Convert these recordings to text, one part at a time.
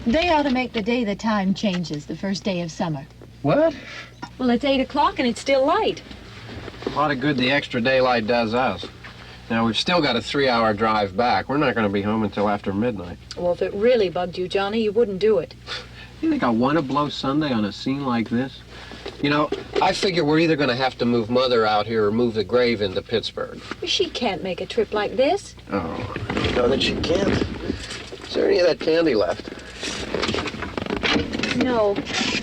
They ought to make the day the time changes, the first day of summer. What? Well, it's 8 o'clock and it's still light. A lot of good the extra daylight does us. Now, we've still got a 3-hour drive back. We're not going to be home until after midnight. Well, if it really bugged you, Johnny, you wouldn't do it. You think I want to blow Sunday on a scene like this? You know, I figure we're either going to have to move Mother out here or move the grave into Pittsburgh. She can't make a trip like this. Oh, you know that she can't. Is there any of that candy left? No.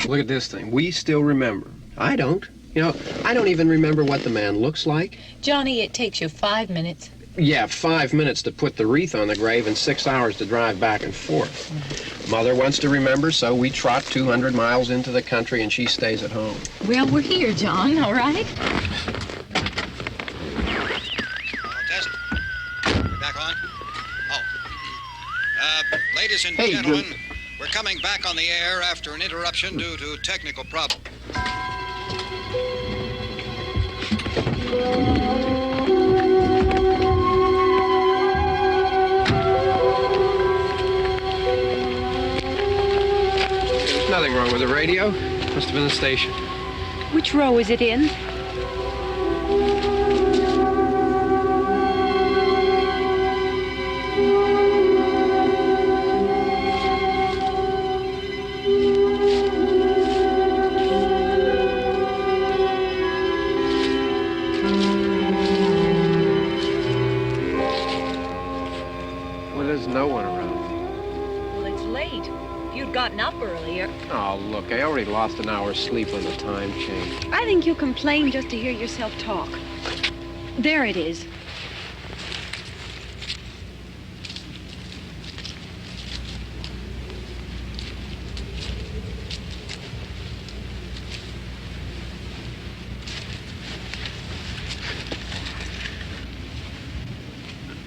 Look at this thing. We still remember. I don't. You know, I don't even remember what the man looks like. Johnny, it takes you 5 minutes. Yeah, 5 minutes to put the wreath on the grave and 6 hours to drive back and forth. Mother wants to remember, so we trot 200 miles into the country and she stays at home. Well, we're here, John, all right? Test. We're back on? Oh. Ladies and gentlemen, we're coming back on the air after an interruption due to technical problem. There's nothing wrong with the radio. Must have been the station. Which row is it in? No one around. Well, it's late. If you'd gotten up earlier. Oh, look, I already lost an hour's sleep on the time change. I think you complain just to hear yourself talk. There it is.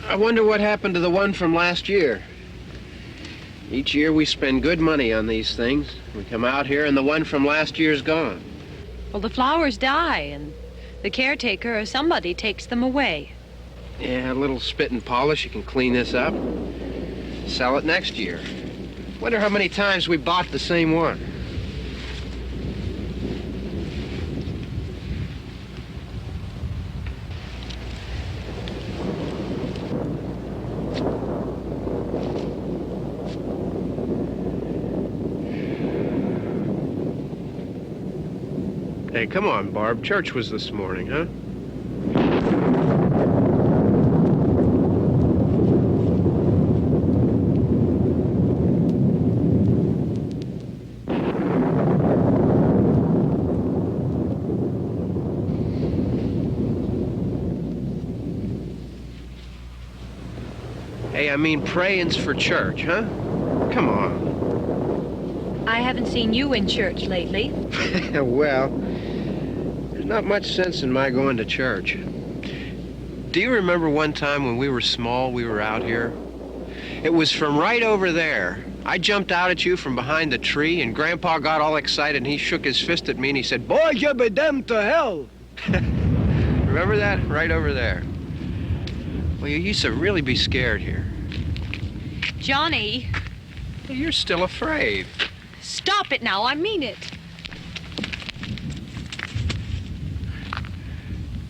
I wonder what happened to the one from last year. Each year we spend good money on these things. We come out here and the one from last year's gone. Well, the flowers die and the caretaker or somebody takes them away. Yeah, a little spit and polish. You can clean this up. Sell it next year. Wonder how many times we bought the same one. Hey, come on, Barb. Church was this morning, huh? I mean prayings for church, huh? Come on. I haven't seen you in church lately. Well, there's not much sense in my going to church. Do you remember one time when we were small, we were out here? It was from right over there. I jumped out at you from behind the tree, and Grandpa got all excited, and he shook his fist at me, and he said, "Boy, you be damned to hell." Remember that? Right over there. Well, you used to really be scared here. Johnny, You're still afraid. stop it now. I mean it.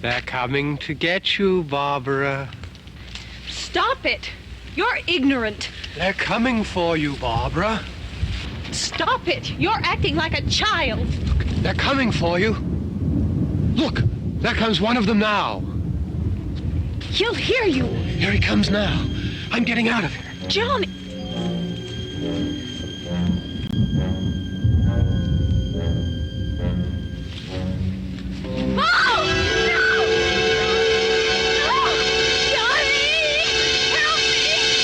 They're coming to get you, Barbara. Stop it. You're ignorant. They're coming for you, Barbara. Stop it. You're acting like a child. They're coming for you. Look, there comes one of them now. He'll hear you. Here he comes now. I'm getting out of here. Johnny. Oh! No! No! Johnny! Help me!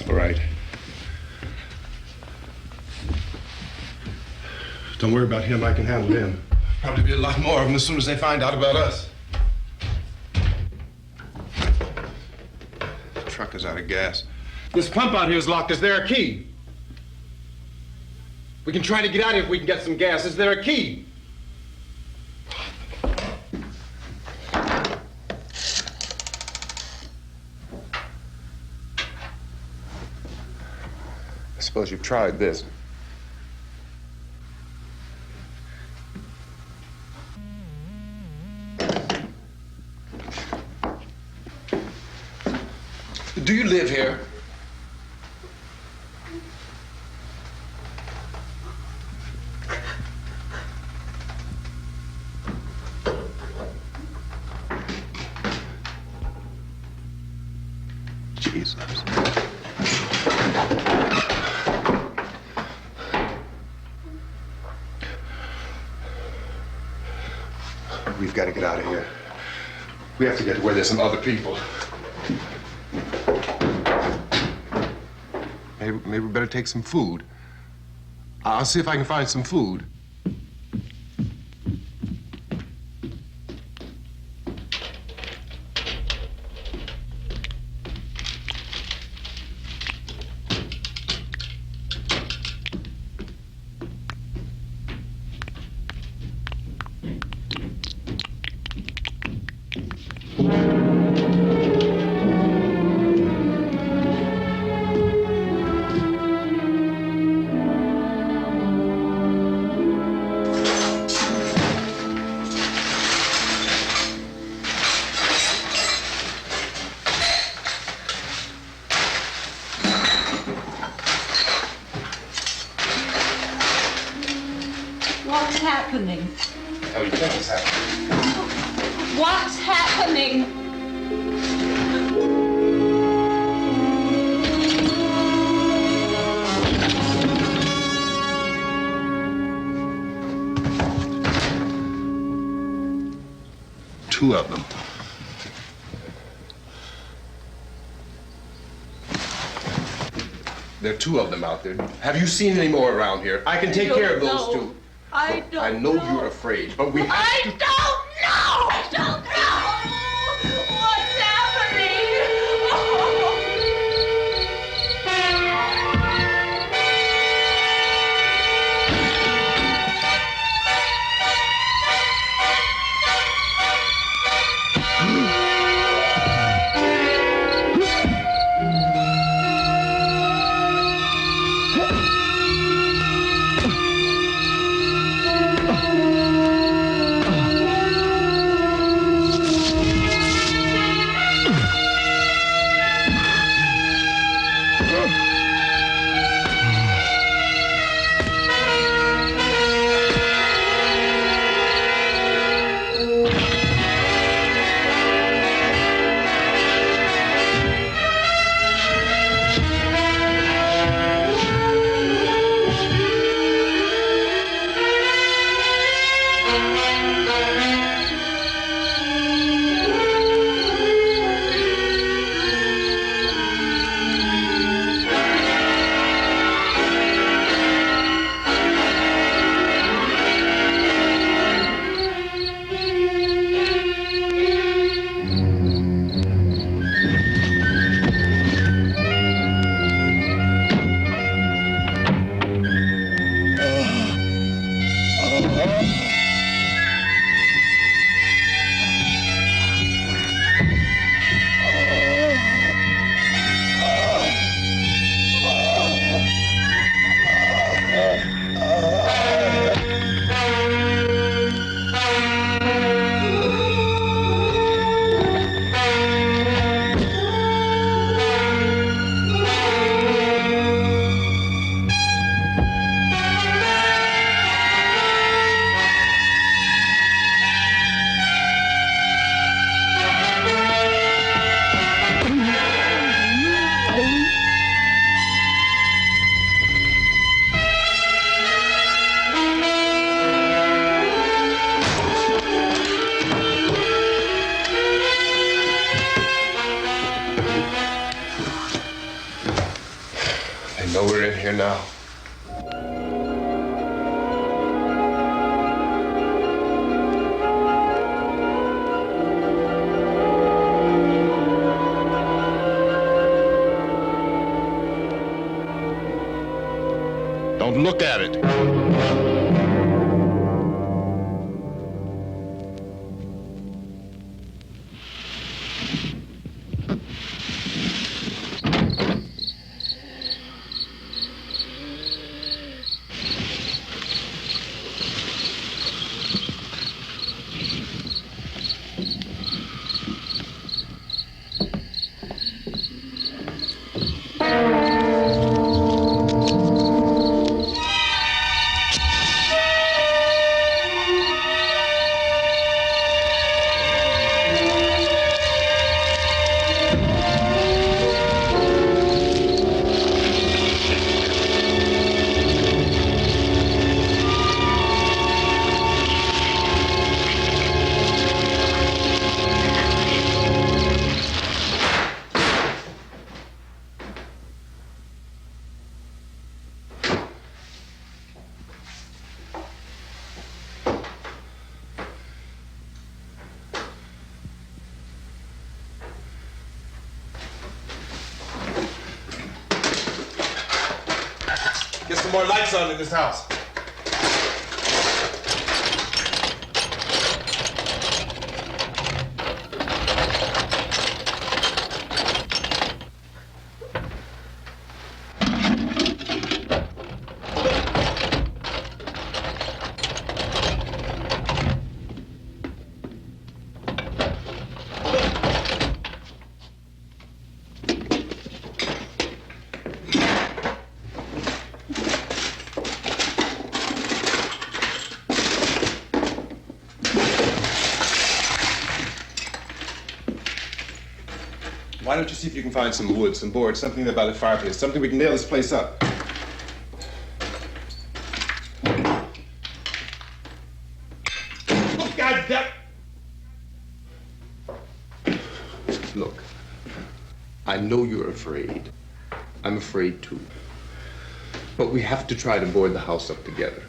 All right. Don't worry about him. I can handle him. Probably be a lot more of them as soon as they find out about us. The truck is out of gas. This pump out here is locked. Is there a key? We can try to get out of here if we can get some gas. Is there a key? I suppose you've tried this. Do you live here? Jesus. We've got to get out of here. We have to get to where there's some other people. Maybe we better take some food. I'll see if I can find some food. What's happening? How do you think it's happening? What's happening? Two of them. There are two of them out there. Have you seen any more around here? I can take care of those two. I don't I know you're afraid, but we have I to... don't know! I don't know! What's happening? here now. Don't look at it. Get some more lights on in this house. Why don't you see if you can find some wood, some board, something there by the fireplace, something we can nail this place up. Oh, God damn! Look, I know you're afraid. I'm afraid too. But we have to try to board the house up together.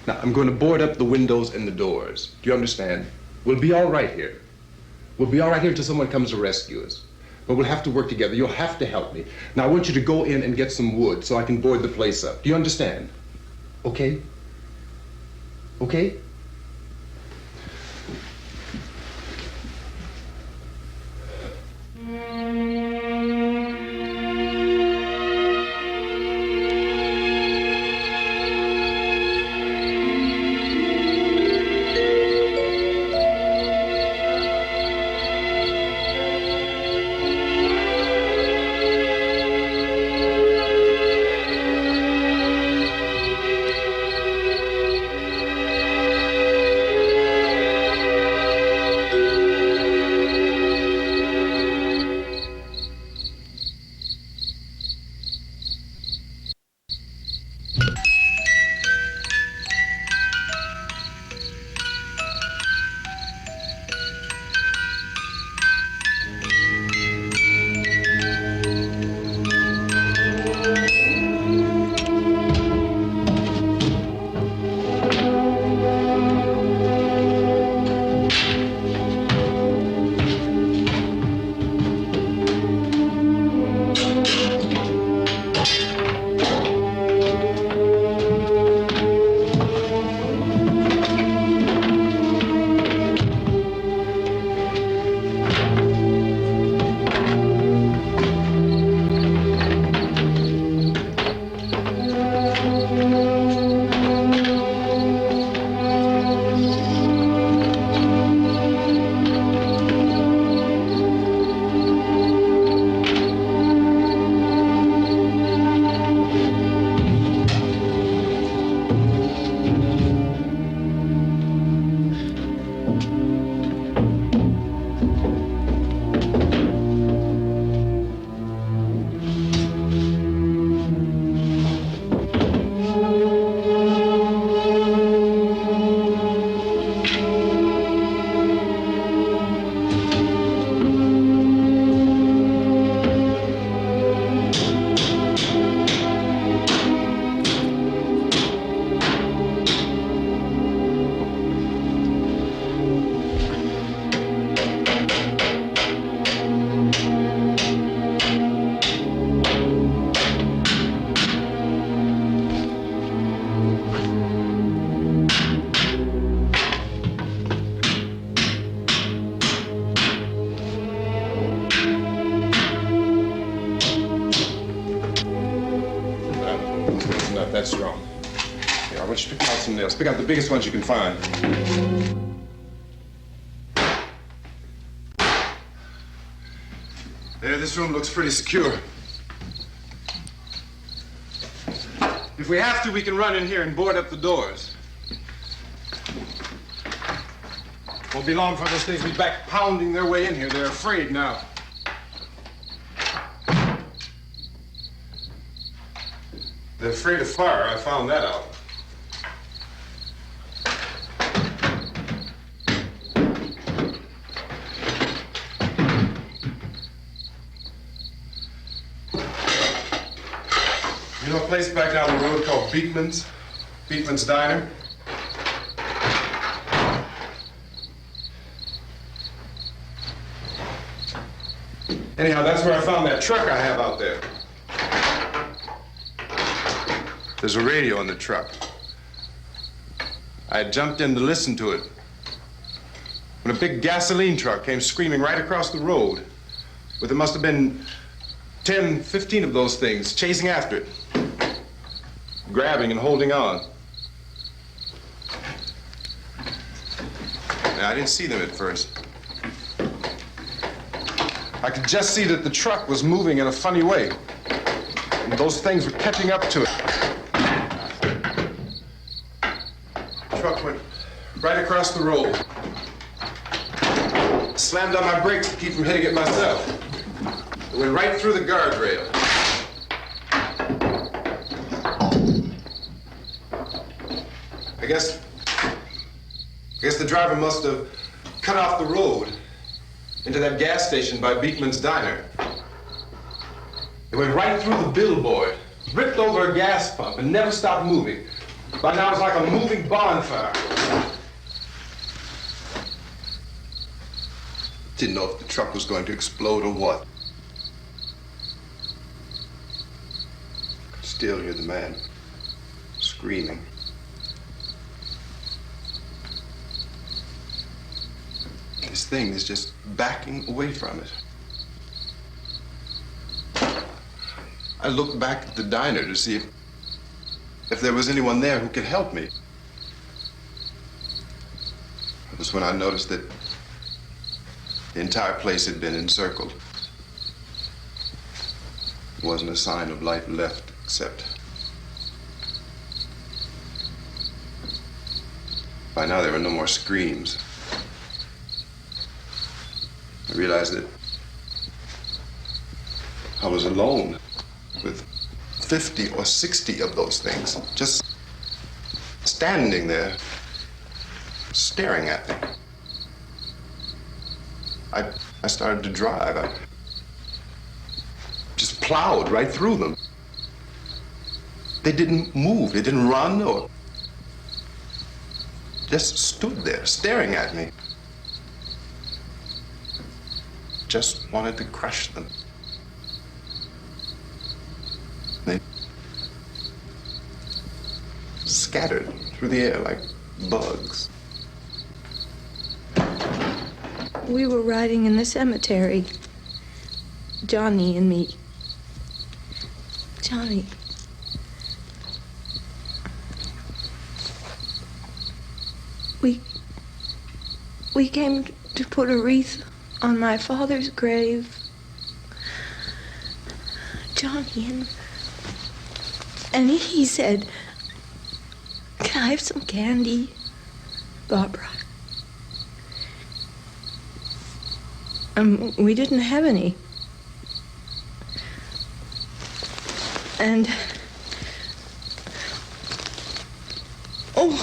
Now, I'm going to board up the windows and the doors. Do you understand? We'll be all right here. We'll be all right here until someone comes to rescue us. But we'll have to work together. You'll have to help me. Now, I want you to go in and get some wood so I can board the place up. Do you understand? Okay? Okay? that strong. Here, I want you to pick out some nails. Pick out the biggest ones you can find. There, this room looks pretty secure. If we have to, we can run in here and board up the doors. Won't be long before those things will be back pounding their way in here. They're afraid now. They're afraid of fire. I found that out. You know a place back down the road called Beekman's? Beekman's Diner? Anyhow, that's where I found that truck I have out there. There's a radio in the truck. I had jumped in to listen to it when a big gasoline truck came screaming right across the road. But there must have been 10, 15 of those things chasing after it, grabbing and holding on. Now, I didn't see them at first. I could just see that the truck was moving in a funny way, and those things were catching up to it. The truck went right across the road. Slammed on my brakes to keep from hitting it myself. It went right through the guardrail. I guess the driver must have cut off the road into that gas station by Beekman's Diner. It went right through the billboard, ripped over a gas pump, and never stopped moving. By now it's like a moving bonfire. Didn't know if the truck was going to explode or what. Could still hear the man screaming. This thing is just backing away from it. I looked back at the diner to see if there was anyone there who could help me. It was when I noticed that the entire place had been encircled. There wasn't a sign of life left except by now there were no more screams. I realized that I was alone with 50 or 60 of those things, just standing there, staring at me. I started to drive. I just plowed right through them. They didn't move, they didn't run or just stood there, staring at me. Just wanted to crush them. They scattered through the air like bugs. We were riding in the cemetery, Johnny and me. Johnny. We came to put a wreath on my father's grave. Johnny, and he said, "Can I have some candy, Barbara?" We didn't have any. And oh,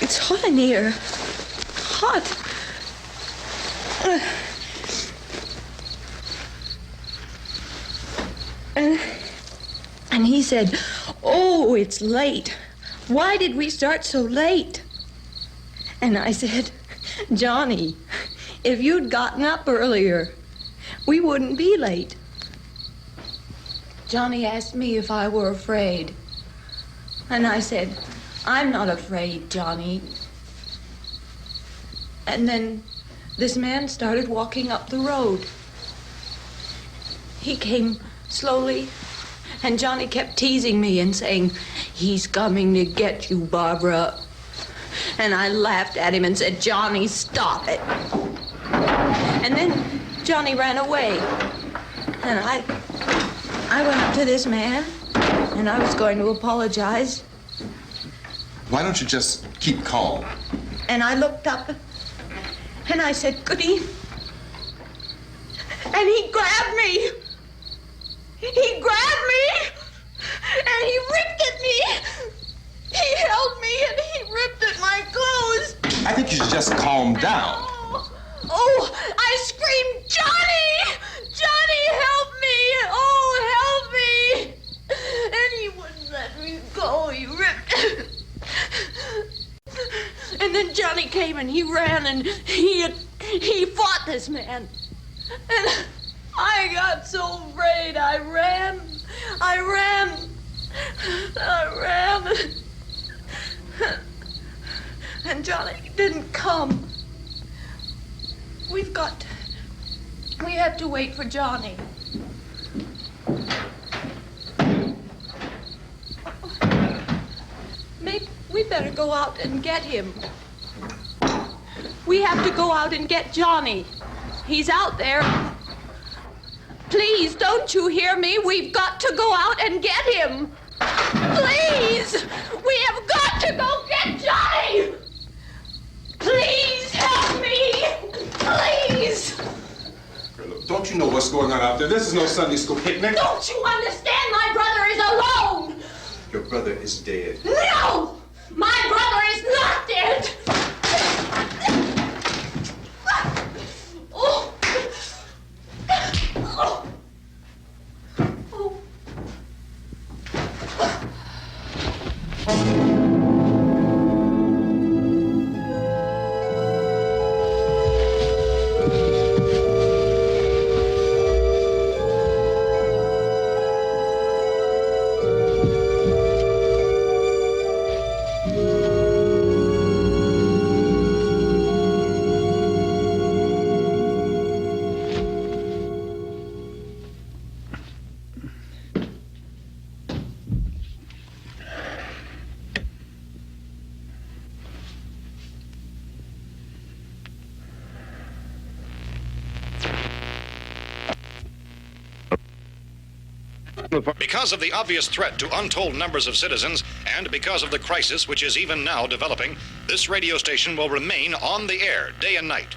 it's hot in here. Hot. And he said, "Oh, it's late. Why did we start so late?" And I said, "Johnny, if you'd gotten up earlier, we wouldn't be late." Johnny asked me if I were afraid. And I said, "I'm not afraid, Johnny." And then this man started walking up the road. He came slowly And Johnny kept teasing me and saying, "He's coming to get you, Barbara." And I laughed at him and said, "Johnny, stop it." And then Johnny ran away. And I went up to this man, and I was going to apologize. Why don't you just keep calm? And I looked up, and I said, "Goody." And he grabbed me. He grabbed me, and he ripped at me. He held me, and he ripped at my clothes. I think you should just calm down. Oh, I screamed, "Johnny! Johnny, help me! Oh, help me!" And he wouldn't let me go. He ripped. And then Johnny came and he ran and he fought this man. And I got so afraid. I ran. And Johnny didn't come. We have to wait for Johnny. Maybe we better go out and get him. We have to go out and get Johnny. He's out there. Please, don't you hear me? We've got to go out and get him. Please! We have got to go get Johnny! Please help me! Please! Look, don't you know what's going on out there? This is no Sunday school picnic. Don't you understand? My brother is alone! Your brother is dead. No! My brother is not dead! Oh. Oh. Oh. Because of the obvious threat to untold numbers of citizens, and because of the crisis which is even now developing, this radio station will remain on the air day and night.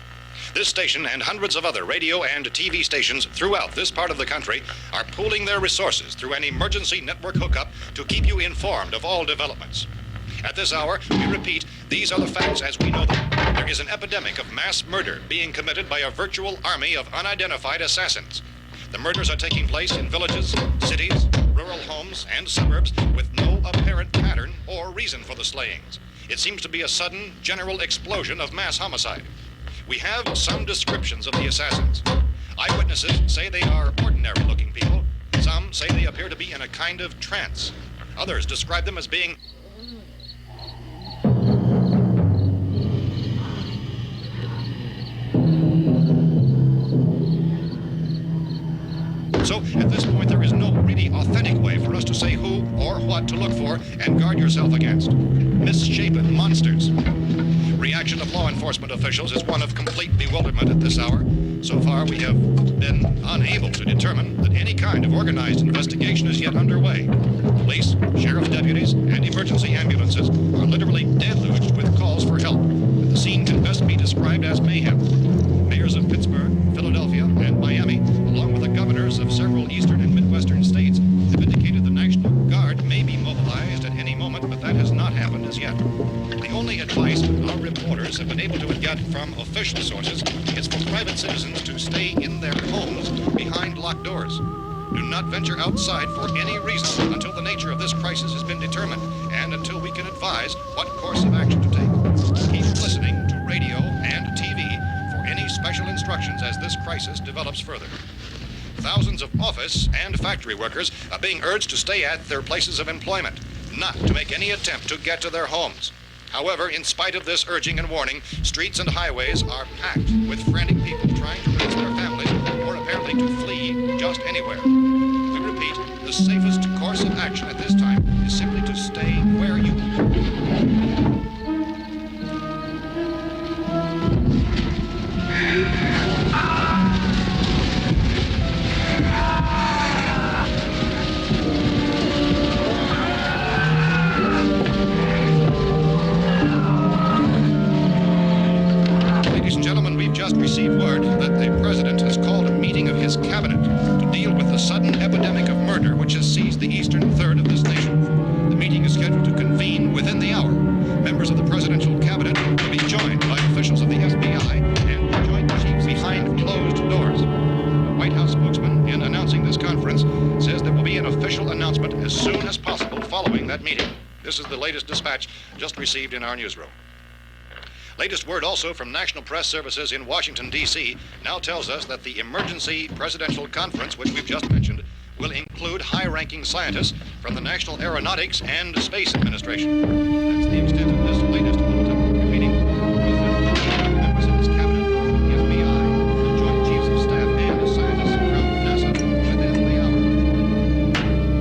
This station and hundreds of other radio and TV stations throughout this part of the country are pooling their resources through an emergency network hookup to keep you informed of all developments. At this hour, we repeat, these are the facts as we know them. There is an epidemic of mass murder being committed by a virtual army of unidentified assassins. The murders are taking place in villages, cities, rural homes, and suburbs with no apparent pattern or reason for the slayings. It seems to be a sudden, general explosion of mass homicide. We have some descriptions of the assassins. Eyewitnesses say they are ordinary-looking people. Some say they appear to be in a kind of trance. Others describe them as being So, at this point, there is no really authentic way for us to say who or what to look for and guard yourself against. Misshapen monsters. Reaction of law enforcement officials is one of complete bewilderment at this hour. So far, we have been unable to determine that any kind of organized investigation is yet underway. Police, sheriff's deputies, and emergency ambulances are literally deluged with calls for help. The scene can best be described as mayhem. Mayors of Pittsburgh, Philadelphia, and Miami, along with the governors of several eastern and midwestern states, have indicated the National Guard may be mobilized at any moment, but that has not happened as yet. The only advice our reporters have been able to get from official sources is for private citizens to stay in their homes behind locked doors. Do not venture outside for any reason until the nature of this crisis has been determined and until we can advise what course of action to take. Keep listening to radio and TV for any special instructions as this crisis develops further. Thousands of office and factory workers are being urged to stay at their places of employment, not to make any attempt to get to their homes. However, in spite of this urging and warning, streets and highways are packed with frantic people trying to reach their families or apparently to flee just anywhere. We repeat, The safest course of action at this time is simply to stay where you are. Ladies and gentlemen, we've just received word that the President has called a meeting of his cabinet to deal with the sudden epidemic of murder which has seized the eastern third of this nation. The meeting is scheduled to convene within the hour. Members of the presidential cabinet will be joined by officials of the FBI and joint chiefs behind closed doors. The White House spokesman, in announcing this conference, says there will be an official announcement as soon as possible following that meeting. This is the latest dispatch just received in our newsroom. Latest word also from National Press Services in Washington, D.C. now tells us that the emergency presidential conference, which we've just mentioned, will include high-ranking scientists from the National Aeronautics and Space Administration. That's the extent of this latest bulletin. Meeting members of his cabinet, the FBI, the Joint Chiefs of Staff, and scientists from NASA within the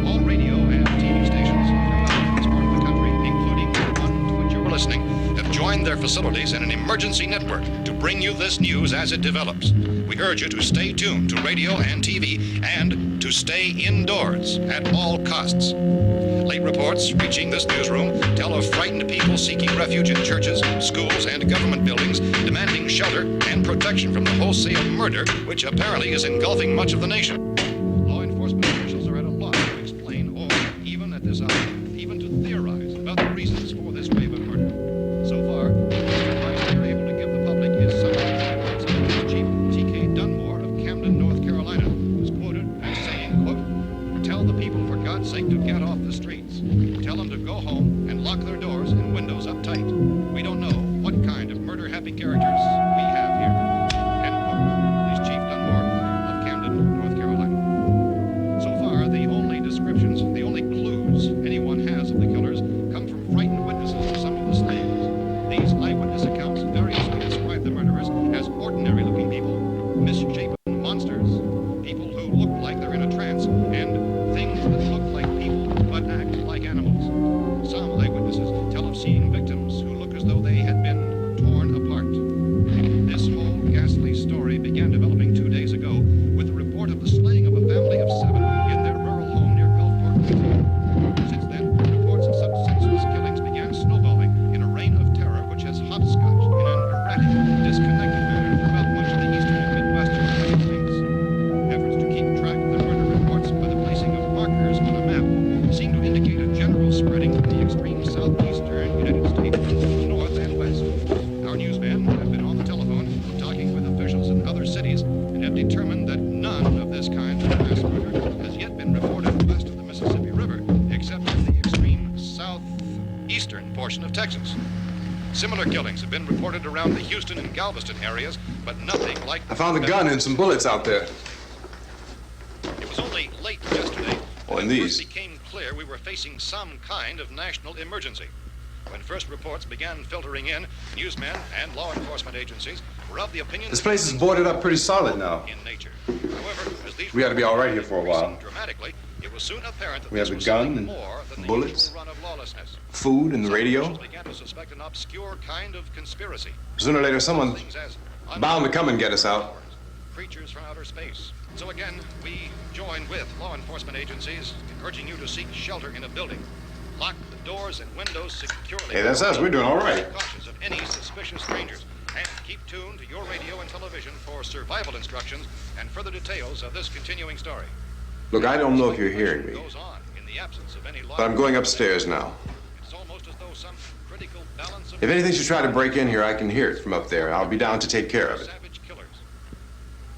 hour. All radio and TV stations throughout this part of the country, including the one to which you're listening, have joined their facilities in an emergency network to bring you this news as it develops. We urge you to stay tuned to radio and TV and to stay indoors at all costs. Late reports reaching this newsroom tell of frightened people seeking refuge in churches, schools, and government buildings, demanding shelter and protection from the wholesale murder which apparently is engulfing much of the nation. Law enforcement officials are at a loss to explain or, even at this hour, even to theorize about the reasons for this wave of murder. So far, the advice they're able to give the public is Science Chief T.K. Dunmore of Camden, North Carolina, who's quoted as saying, quote, "Tell the people for God's sake to get off the streets. Tell them to go home and lock their doors and windows up tight. We don't know what kind of murder-happy characters we have here." End quote. This Chief Dunmore of Camden, North Carolina. So far, the only descriptions, the only clues anyone has of the killers come from frightened witnesses of some of the slayings. These eyewitness accounts variously describe the murderers as ordinary-looking people, misshapen monsters, people who look like they're in a trance, and things that look like people but act like animals. Some eyewitnesses tell of seeing victims who look as though they had been torn apart. This whole ghastly story began developing 2 days ago with the report of the slaying of a family of 7 in their rural home near Gulfport, Louisiana. Since then, reports of such senseless killings began snowballing in a reign of terror which has hopscotched in an erratic, disconnected manner throughout much of the eastern and midwestern United States. Efforts to keep track of the murder reports by the placing of markers on a map seem to indicate a general spreading of the extreme southeastern United States, north and west. Our newsmen have been on the telephone talking with officials in other cities and have determined that none of this kind of mass murder has yet been reported west of the Mississippi River, except in the extreme southeastern portion of Texas. Similar killings have been reported around the Houston and Galveston areas, but nothing like... I found a gun and some bullets out there. It was only late yesterday Oh, that and it first these. became clear we were facing some kind of national emergency. When first reports began filtering in, newsmen and law enforcement agencies were of the opinion This that place is things boarded up pretty solid now. in nature. However, as these We ought to be all right here reports for a while. increased dramatically, it was soon apparent that We this have a was gun something and more than the bullets, usual run of lawlessness. food and the Some radio. officials began to suspect an obscure kind of conspiracy. Sooner or later, someone's Things as bound to come and get us out. creatures from outer space. So again, we join with law enforcement agencies in urging you to seek shelter in a building. Lock the doors and windows securely. Hey, that's us. We're doing all right. Be cautious of any suspicious strangers. And keep tuned to your radio and television for survival instructions and further details of this continuing story. Look, I don't know if you're hearing me, Goes on in the absence of any law. but I'm going upstairs now. It's almost as though some critical balance of If anything should try to break in here, I can hear it from up there. I'll be down to take care of it. savage killers.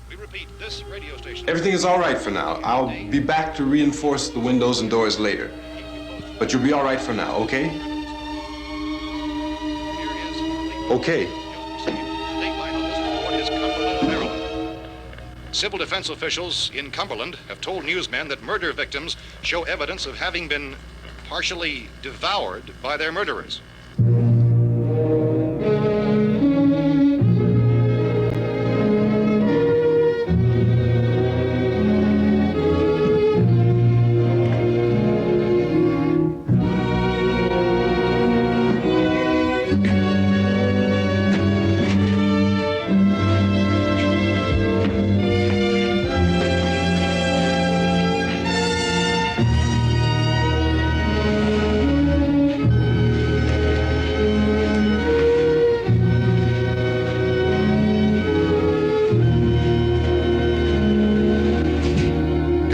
We repeat, this radio station. Everything is all right for now. I'll be back to reinforce the windows and doors later. But you'll be all right for now, okay? Okay. Civil defense officials in Cumberland have told newsmen that murder victims show evidence of having been partially devoured by their murderers.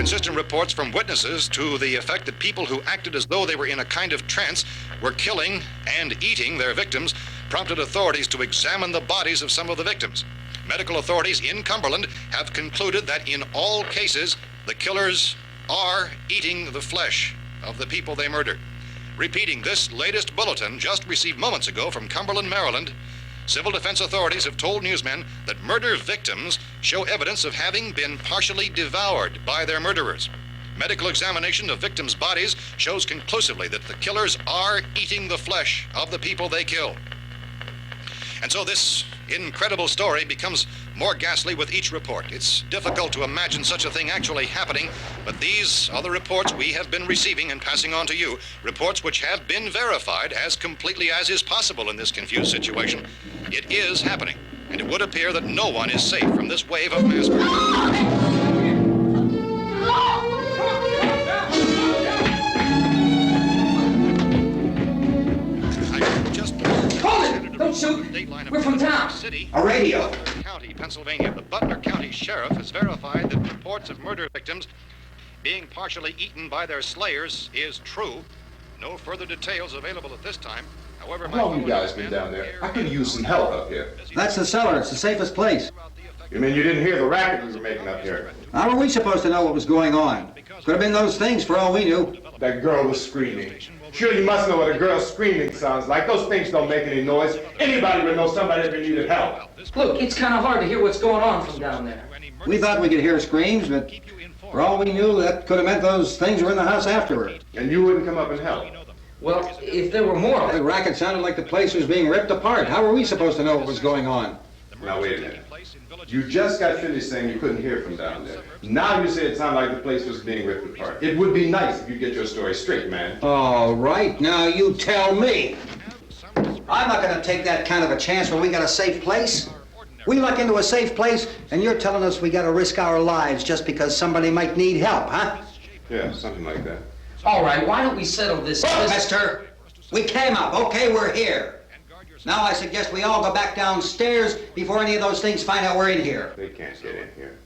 Inconsistent reports from witnesses to the effect that people who acted as though they were in a kind of trance were killing and eating their victims prompted authorities to examine the bodies of some of the victims. Medical authorities in Cumberland have concluded that in all cases, the killers are eating the flesh of the people they murdered. Repeating this latest bulletin just received moments ago from Cumberland, Maryland, civil defense authorities have told newsmen that murder victims show evidence of having been partially devoured by their murderers. Medical examination of victims' bodies shows conclusively that the killers are eating the flesh of the people they killed. And so this incredible story becomes more ghastly with each report. It's difficult to imagine such a thing actually happening, but these are the reports we have been receiving and passing on to you, reports which have been verified as completely as is possible in this confused situation. It is happening, and it would appear that no one is safe from this wave of mass murder. Don't shoot! We're from town. A radio. County, Pennsylvania. The Butler County Sheriff has verified that reports of murder victims being partially eaten by their slayers is true. No further details available at this time. However, How long you guys been down there? I could use some help up here. That's the cellar. It's the safest place. You mean you didn't hear the racket we were making up here? How were we supposed to know what was going on? Could have been those things for all we knew. That girl was screaming. Sure, you must know what a girl screaming sounds like. Those things don't make any noise. Anybody would know somebody ever needed help. Look, it's kind of hard to hear what's going on from down there. We thought we could hear screams, but for all we knew, that could have meant those things were in the house afterward. And you wouldn't come up and help? Well, if there were more... The racket sounded like the place was being ripped apart. How were we supposed to know what was going on? Now, wait a minute. You just got finished saying you couldn't hear from down there. Now you say it sounded like the place was being ripped apart. It would be nice if you get your story straight, man. All right, now you tell me. I'm not going to take that kind of a chance when we got a safe place. We luck into a safe place, and you're telling us we got to risk our lives just because somebody might need help, huh? Yeah, something like that. All right, why don't we settle this... Mister, we came up. Okay, we're here. Now I suggest we all go back downstairs before any of those things find out we're in here. They can't get in here.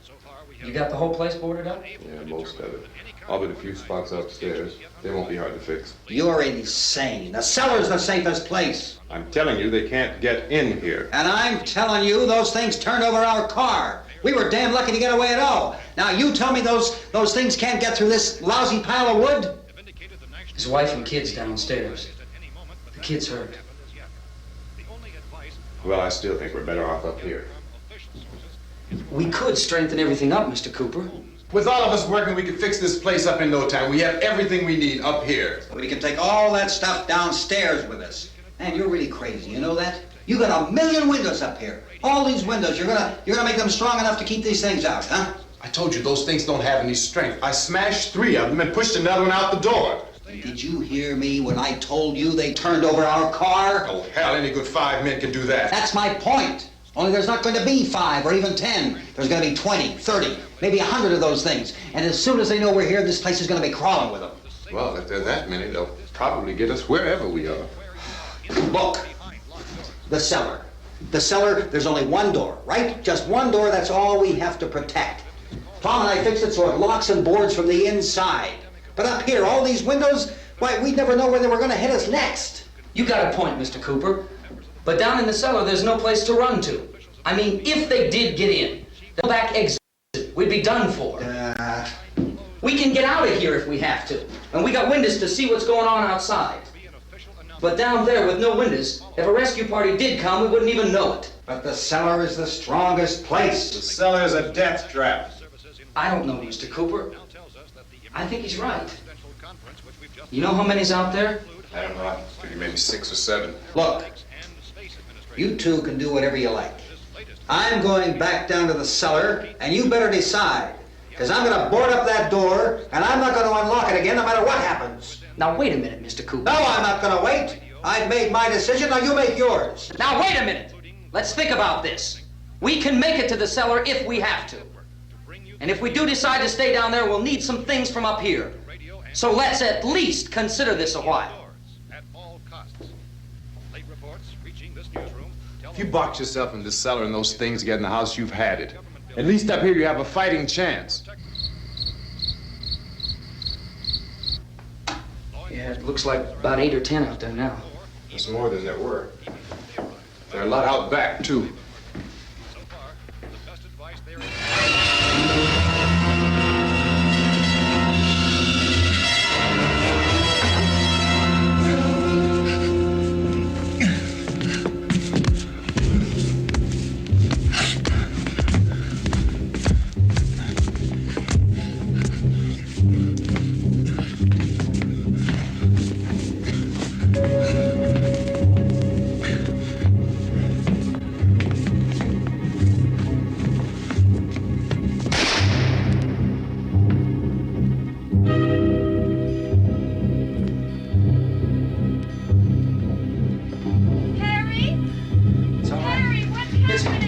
You got the whole place boarded up? Yeah, most of it. All but a few spots upstairs. They won't be hard to fix. You're insane. The cellar's the safest place. I'm telling you, they can't get in here. And I'm telling you, those things turned over our car. We were damn lucky to get away at all. Now you tell me those things can't get through this lousy pile of wood? His wife and kids downstairs. The kid's hurt. Well, I still think we're better off up here. We could strengthen everything up, Mr. Cooper. With all of us working, we could fix this place up in no time. We have everything we need up here. We can take all that stuff downstairs with us. Man, you're really crazy, you know that? You got 1,000,000 windows up here. All these windows, you're gonna make them strong enough to keep these things out, huh? I told you those things don't have any strength. I smashed 3 of them and pushed another one out the door. Did you hear me when I told you they turned over our car? Oh, hell, any good 5 men can do that. That's my point. Only there's not going to be 5 or even 10. There's going to be 20, 30, maybe 100 of those things. And as soon as they know we're here, this place is going to be crawling with them. Well, if there are that many, they'll probably get us wherever we are. Look, the cellar. The cellar, there's only one door, right? Just one door, that's all we have to protect. Tom and I fixed it so it locks and boards from the inside. But up here, all these windows, why, we'd never know where they were going to hit us next. You got a point, Mr. Cooper. But down in the cellar, there's no place to run to. I mean, if they did get in, the back exit, we'd be done for. We can get out of here if we have to. And we got windows to see what's going on outside. But down there with no windows, if a rescue party did come, we wouldn't even know it. But the cellar is the strongest place. The cellar is a death trap. I don't know, Mr. Cooper. I think he's right. You know how many's out there? I don't know. I figure maybe 6 or 7. Look, you two can do whatever you like. I'm going back down to the cellar, and you better decide. Because I'm going to board up that door, and I'm not going to unlock it again no matter what happens. Now, wait a minute, Mr. Cooper. No, I'm not going to wait. I've made my decision, now you make yours. Now, wait a minute. Let's think about this. We can make it to the cellar if we have to. And if we do decide to stay down there, we'll need some things from up here. So let's at least consider this a while. If you box yourself in the cellar and those things get in the house, you've had it. At least up here you have a fighting chance. Yeah, it looks like about 8 or 10 out there now. There's more than there were. There are a lot out back, too.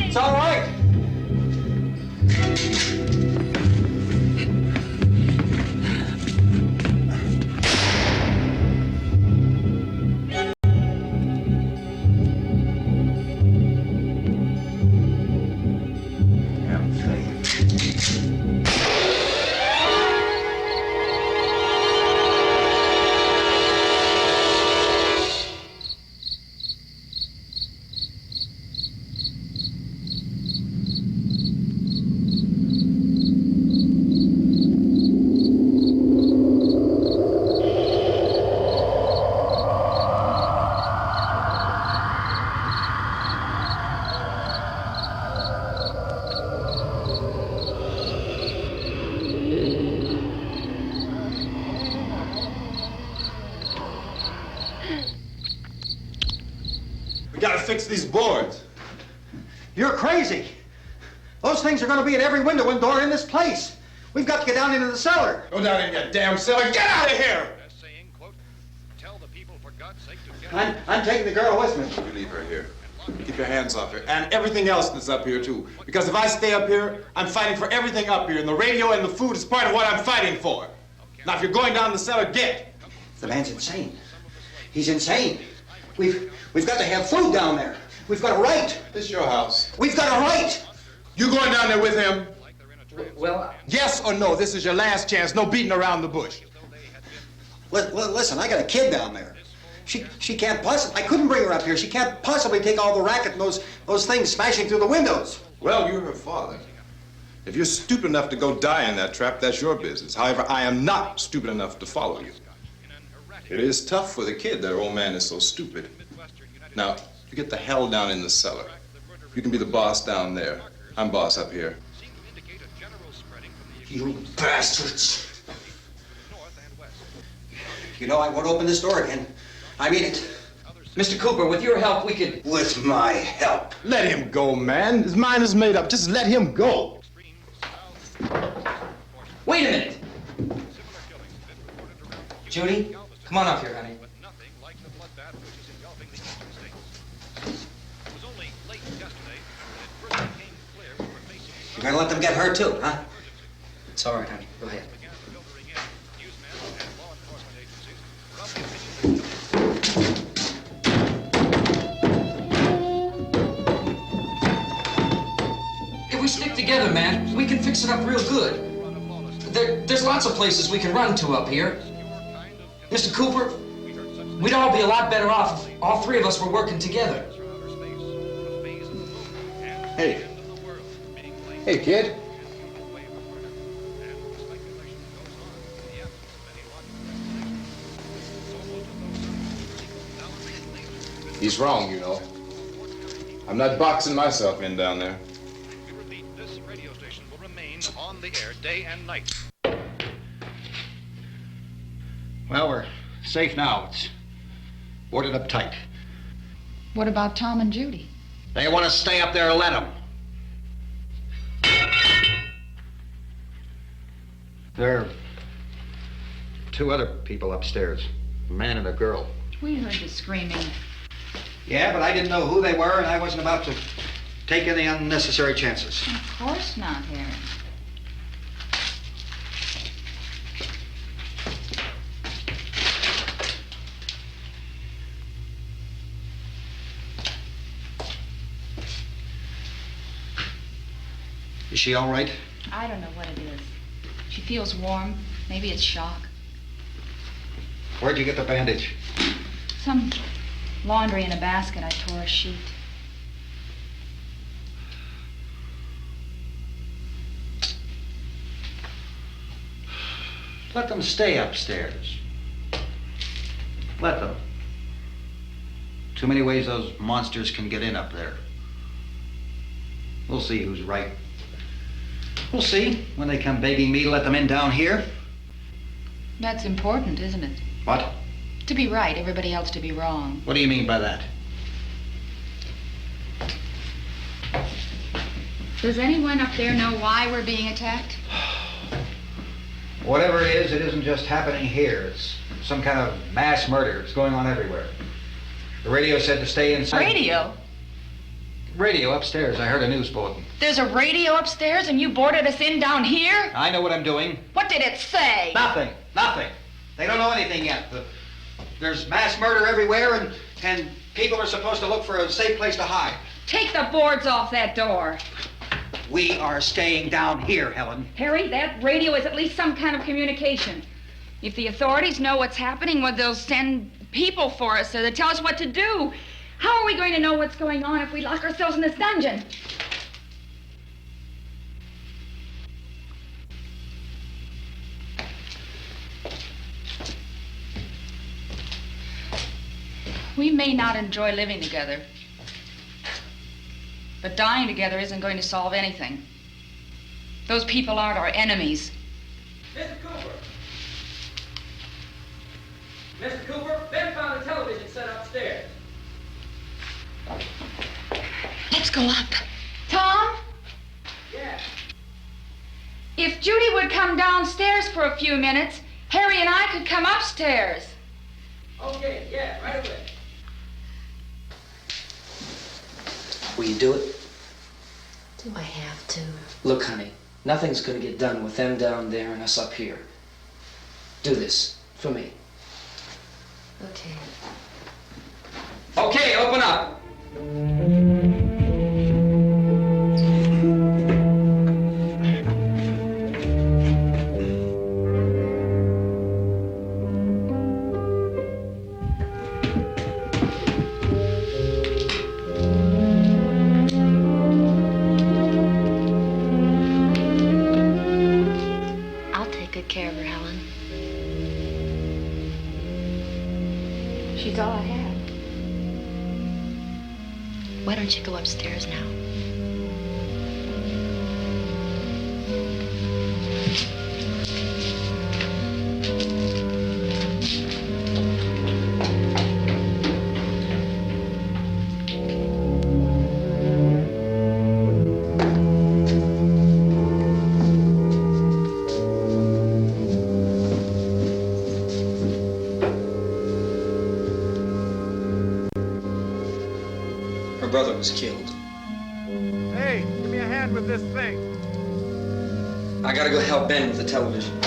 It's all right. We gotta fix these boards. You're crazy. Those things are going to be at every window and door in this place. We've got to get down into the cellar. Go down in your damn cellar. Get out of here! I'm taking the girl with me. You leave her here. Keep your hands off her. And everything else that's up here, too. Because if I stay up here, I'm fighting for everything up here. And the radio and the food is part of what I'm fighting for. Now, if you're going down the cellar, get. The man's insane. He's insane. We've got to have food down there. We've got a right. This is your house. We've got a right. You going down there with him? Well, Yes or no? This is your last chance. No beating around the bush. Listen, I got a kid down there. She can't possibly. I couldn't bring her up here. She can't possibly take all the racket and those things smashing through the windows. Well, you're her father. If you're stupid enough to go die in that trap, that's your business. However, I am not stupid enough to follow you. It is tough for the kid that her old man is so stupid. Now, you get the hell down in the cellar. You can be the boss down there. I'm boss up here. You bastards. You know, I won't open this door again. I mean it. Mr. Cooper, with your help, we could... With my help. Let him go, man. His mind is made up. Just let him go. Wait a minute. Judy, come on up here, honey. You're gonna let them get hurt too, huh? It's all right, honey. Go ahead. If we stick together, man, we can fix it up real good. There's lots of places we can run to up here. Mr. Cooper, we'd all be a lot better off if all three of us were working together. Hey. Hey, kid. He's wrong, you know. I'm not boxing myself in down there. This radio station will remain on the air day and night. Well, we're safe now. It's boarded up tight. What about Tom and Judy? They want to stay up there, let them. There are two other people upstairs, a man and a girl. We heard the screaming. Yeah, but I didn't know who they were, and I wasn't about to take any unnecessary chances. Of course not, Harry. Is she all right? I don't know what it is. She feels warm. Maybe it's shock. Where'd you get the bandage? Some laundry in a basket. I tore a sheet. Let them stay upstairs. Let them. Too many ways those monsters can get in up there. We'll see who's right. We'll see when they come begging me to let them in down here. That's important, isn't it? What? To be right, everybody else to be wrong. What do you mean by that? Does anyone up there know why we're being attacked? Whatever it isn't just happening here. It's some kind of mass murder. It's going on everywhere. The radio said to stay inside. Radio? Radio upstairs. I heard a news bulletin. There's a radio upstairs and you boarded us in down here? I know what I'm doing. What did it say? Nothing. They don't know anything yet. There's mass murder everywhere and people are supposed to look for a safe place to hide. Take the boards off that door. We are staying down here, Helen. Harry, that radio is at least some kind of communication. If the authorities know what's happening, well, they'll send people for us so they'll tell us what to do. How are we going to know what's going on if we lock ourselves in this dungeon? We may not enjoy living together, but dying together isn't going to solve anything. Those people aren't our enemies. Mr. Cooper! Mr. Cooper, Ben found a television set upstairs. Let's go up. Tom? Yeah. If Judy would come downstairs for a few minutes, Harry and I could come upstairs. Okay, yeah, right away. Will you do it? Do I have to? Look, honey, nothing's gonna get done with them down there and us up here. Do this for me. Okay. Okay, open up. I'll take good care of her, Helen. She's all I have. Why don't you go upstairs now? Her brother was killed. Hey, give me a hand with this thing. I gotta go help Ben with the television.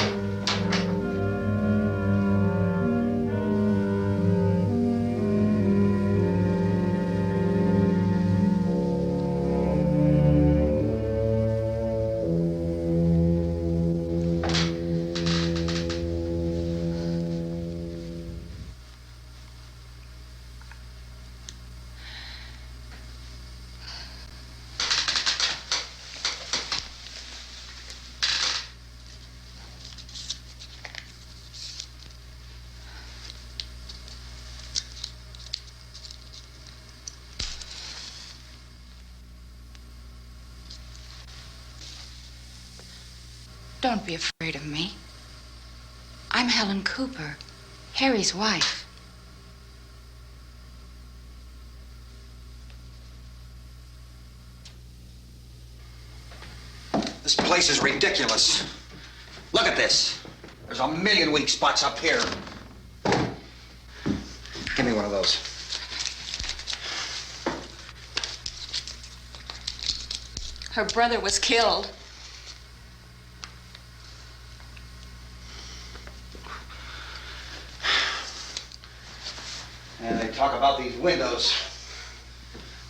Don't be afraid of me. I'm Helen Cooper, Harry's wife. This place is ridiculous. Look at this. There's a million weak spots up here. Give me one of those. Her brother was killed. And they talk about these windows.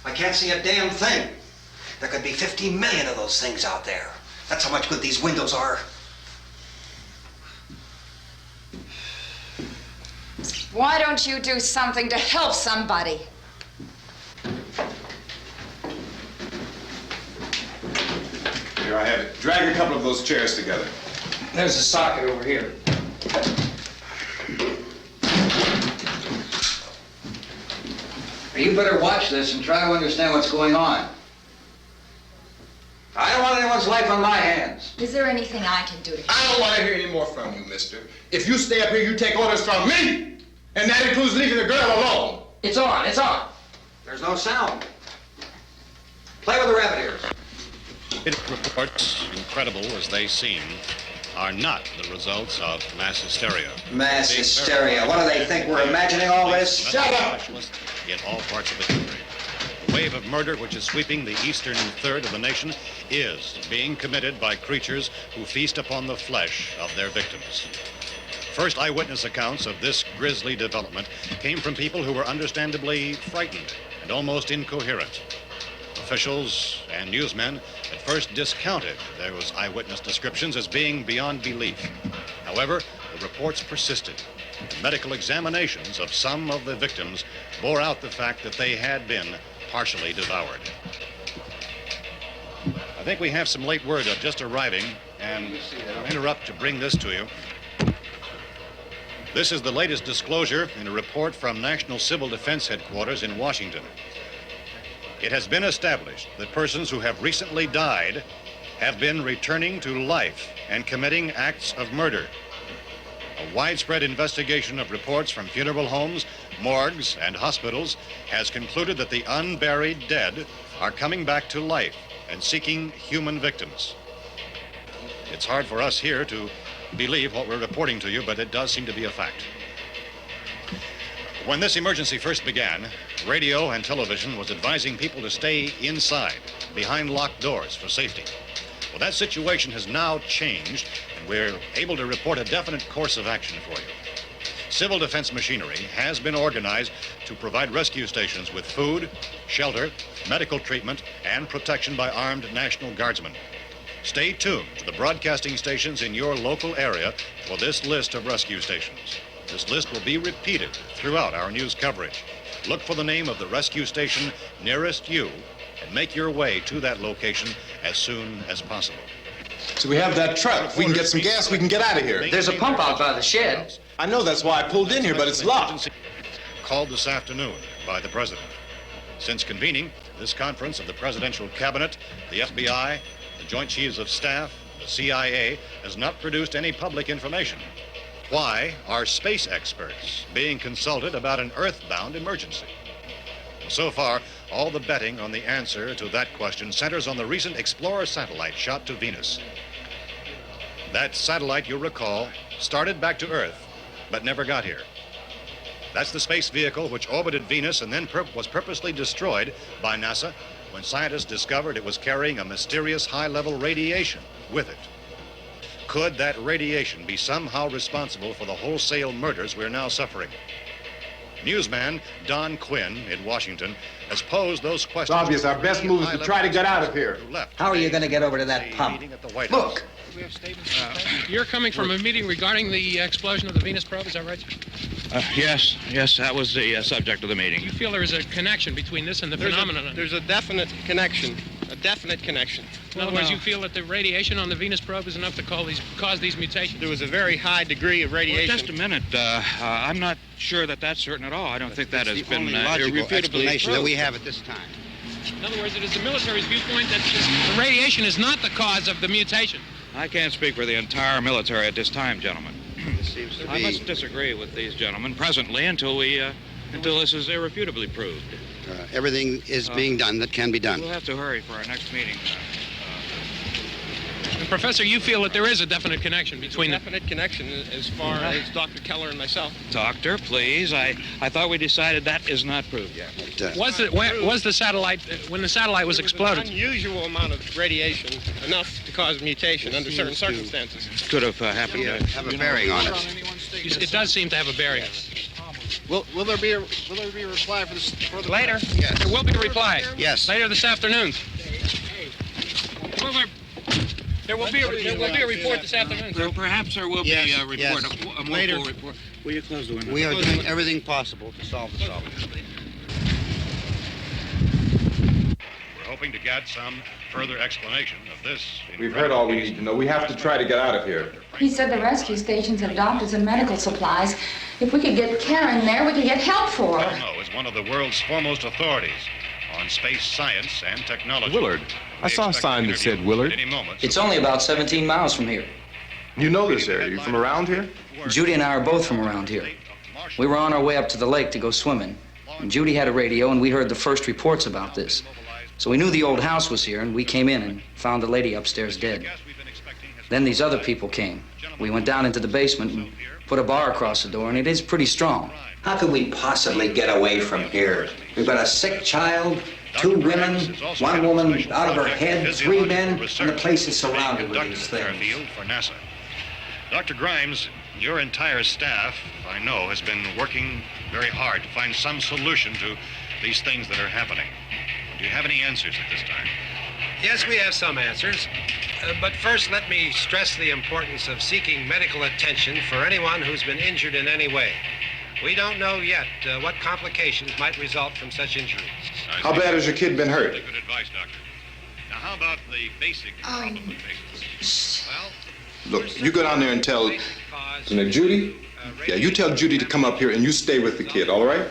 I can't see a damn thing. There could be 50 million of those things out there. That's how much good these windows are. Why don't you do something to help somebody? Here, I have it. Drag a couple of those chairs together. There's a socket over here. You better watch this and try to understand what's going on. I don't want anyone's life on my hands. Is there anything I can do to help? I don't want to hear any more from you, mister. If you stay up here, you take orders from me. And that includes leaving the girl alone. It's on, it's on. There's no sound. Play with the rabbit ears. Reports, incredible as they seem, are not the results of mass hysteria. Mass hysteria. What do they think? We're imagining all this? Shut up! In all parts of the country. The wave of murder which is sweeping the eastern third of the nation is being committed by creatures who feast upon the flesh of their victims. First eyewitness accounts of this grisly development came from people who were understandably frightened and almost incoherent. Officials and newsmen at first discounted those eyewitness descriptions as being beyond belief. However, the reports persisted. The medical examinations of some of the victims bore out the fact that they had been partially devoured. I think we have some late word just arriving, and I'll interrupt to bring this to you. This is the latest disclosure in a report from National Civil Defense Headquarters in Washington. It has been established that persons who have recently died have been returning to life and committing acts of murder. A widespread investigation of reports from funeral homes, morgues, and hospitals has concluded that the unburied dead are coming back to life and seeking human victims. It's hard for us here to believe what we're reporting to you, but it does seem to be a fact. When this emergency first began, radio and television was advising people to stay inside, behind locked doors for safety. Well, that situation has now changed, and we're able to report a definite course of action for you. Civil defense machinery has been organized to provide rescue stations with food, shelter, medical treatment, and protection by armed National Guardsmen. Stay tuned to the broadcasting stations in your local area for this list of rescue stations. This list will be repeated throughout our news coverage. Look for the name of the rescue station nearest you and make your way to that location as soon as possible. So we have that truck. If we can get some gas, we can get out of here. There's a pump out by the shed. I know, that's why I pulled in here, but it's locked. Called this afternoon by the President. Since convening this conference of the Presidential Cabinet, the FBI, the Joint Chiefs of Staff, the CIA has not produced any public information. Why are space experts being consulted about an earthbound emergency? So far, all the betting on the answer to that question centers on the recent Explorer satellite shot to Venus. That satellite, you'll recall, started back to Earth, but never got here. That's the space vehicle which orbited Venus and then was purposely destroyed by NASA when scientists discovered it was carrying a mysterious high-level radiation with it. Could that radiation be somehow responsible for the wholesale murders we're now suffering? Newsman Don Quinn in Washington has posed those questions. It's obvious our best move is to try to get out of here. How are you going to get over to that pump? Look! You're coming from a meeting regarding the explosion of the Venus probe, is that right? Yes, that was the subject of the meeting. You feel there is a connection between this and the phenomenon? There's a definite connection. In other words, you feel that the radiation on the Venus probe is enough to cause these mutations? There was a very high degree of radiation. Well, just a minute. I'm not sure that that's certain at all. I don't think that has been logical explanation that we have at this time. In other words, it is the military's viewpoint that the radiation is not the cause of the mutation. I can't speak for the entire military at this time, gentlemen. This seems to be... I must disagree with these gentlemen presently until this is irrefutably proved. Everything is being done that can be done. We'll have to hurry for our next meeting. And Professor, you feel that there is a definite connection between them? Definite connection as far as Dr. Keller and myself. Doctor, please. I thought we decided that is not proved yet. Was the satellite, when the satellite was exploded? An unusual amount of radiation, enough to cause mutation under certain circumstances. Could have happened. Have a bearing on it. It does seem to have a bearing. Will there be a reply for this? Later? Yes. There will be a reply. Yes. Later this afternoon. There will be a report this afternoon, sir. Perhaps there will be a report, yes. a more Later. full report. Will you close the window? We are doing everything possible to solve the problem. We're hoping to get some further explanation of this. We've heard all we need to know. We have to try to get out of here. He said the rescue stations have doctors and medical supplies. If we could get care in there, we could get help for her. Vilm is one of the world's foremost authorities on space science and technology. Willard. I saw a sign that said Willard. It's only about 17 miles from here. You know this area. You from around here? Judy and I are both from around here. We were on our way up to the lake to go swimming, and Judy had a radio, and we heard the first reports about this. So we knew the old house was here, and we came in and found the lady upstairs dead. Then these other people came. We went down into the basement and put a bar across the door, and it is pretty strong. How could we possibly get away from here? We've got a sick child, 2 women, 1 woman out of her head, 3 men, and the place is surrounded with these things. For NASA. Dr. Grimes, your entire staff, I know, has been working very hard to find some solution to these things that are happening. Do you have any answers at this time? Yes, we have some answers. But first, let me stress the importance of seeking medical attention for anyone who's been injured in any way. We don't know yet what complications might result from such injuries. How bad has your kid been hurt? Good advice, Doctor. Now, how about the basic problem of patients? Well, Look, you go down there and tell Judy? Yeah, you tell Judy to come up here and you stay with the kid, all right?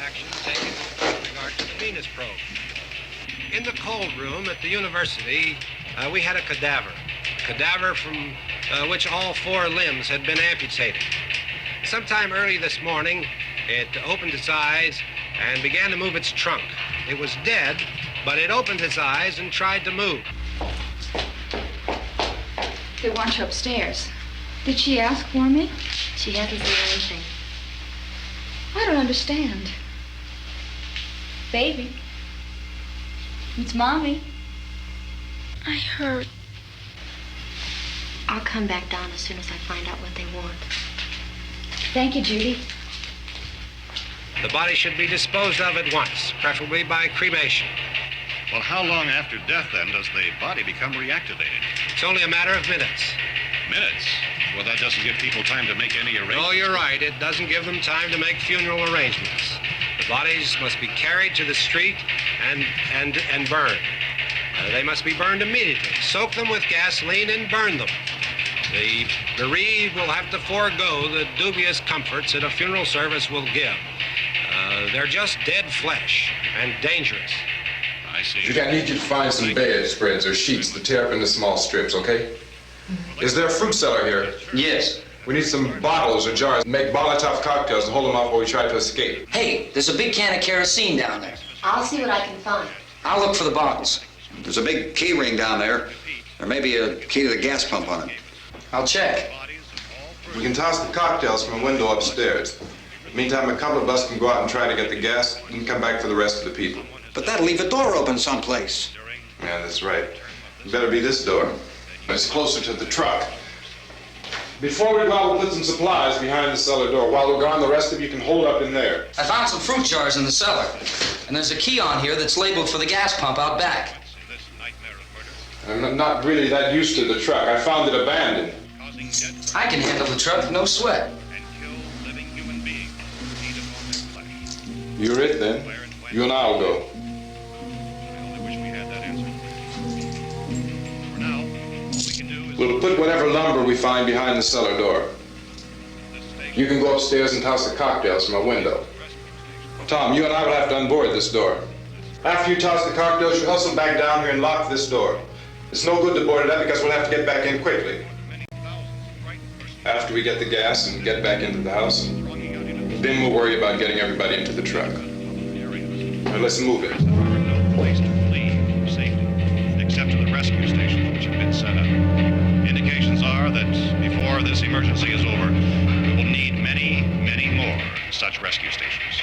Action taken with regard to the Venus probe. In the cold room at the university, we had a cadaver from which all 4 limbs had been amputated. Sometime early this morning, it opened its eyes and began to move its trunk. It was dead, but it opened its eyes and tried to move. They want you upstairs. Did she ask for me? She hasn't said anything. I don't understand. Baby. It's Mommy. I heard. I'll come back down as soon as I find out what they want. Thank you, Judy. The body should be disposed of at once, preferably by cremation. Well, how long after death, then, does the body become reactivated? It's only a matter of minutes. Minutes? Well, that doesn't give people time to make any arrangements. Oh, you're right. It doesn't give them time to make funeral arrangements. The bodies must be carried to the street and burned. They must be burned immediately. Soak them with gasoline and burn them. The bereaved will have to forego the dubious comforts that a funeral service will give. They're just dead flesh and dangerous. I see. Judy, I need you to find some bedspreads or sheets to tear up into small strips, okay? Is there a fruit cellar here? Yes. We need some bottles or jars. Make Molotov cocktails and hold them off while we try to escape. Hey, there's a big can of kerosene down there. I'll see what I can find. I'll look for the bottles. There's a big key ring down there. There may be a key to the gas pump on it. I'll check. We can toss the cocktails from a window upstairs. Meantime, a couple of us can go out and try to get the gas and come back for the rest of the people. But that'll leave a door open someplace. Yeah, that's right. It better be this door. It's closer to the truck. Before we go out, we'll put some supplies behind the cellar door. While we're gone, the rest of you can hold up in there. I found some fruit jars in the cellar. And there's a key on here that's labeled for the gas pump out back. I'm not really that used to the truck. I found it abandoned. I can handle the truck, no sweat. You're it, then. You and I'll go. We'll put whatever lumber we find behind the cellar door. You can go upstairs and toss the cocktails from a window. Tom, you and I will have to unboard this door. After you toss the cocktails, you hustle back down here and lock this door. It's no good to board it up because we'll have to get back in quickly. After we get the gas and get back into the house, then we'll worry about getting everybody into the truck. Now let's move it. No place to flee safety, except to the rescue stations which have been set up. Indications are that before this emergency is over, we will need many, many more such rescue stations.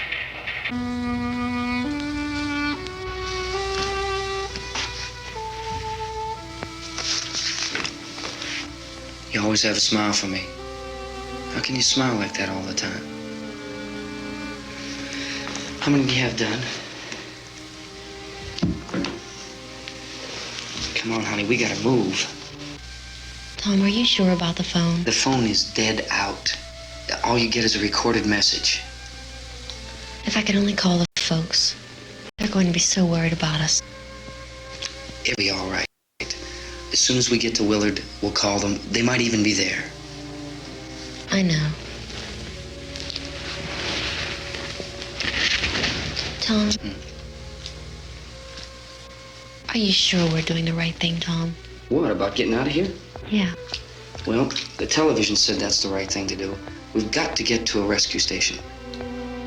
You always have a smile for me. How can you smile like that all the time? How many do you have done? Come on, honey, we gotta move. Tom, are you sure about the phone? The phone is dead out. All you get is a recorded message. If I could only call the folks. They're going to be so worried about us. It'll be all right. As soon as we get to Willard, we'll call them. They might even be there. I know. Tom, are you sure we're doing the right thing, Tom? What, about getting out of here? Yeah. Well, the television said that's the right thing to do. We've got to get to a rescue station.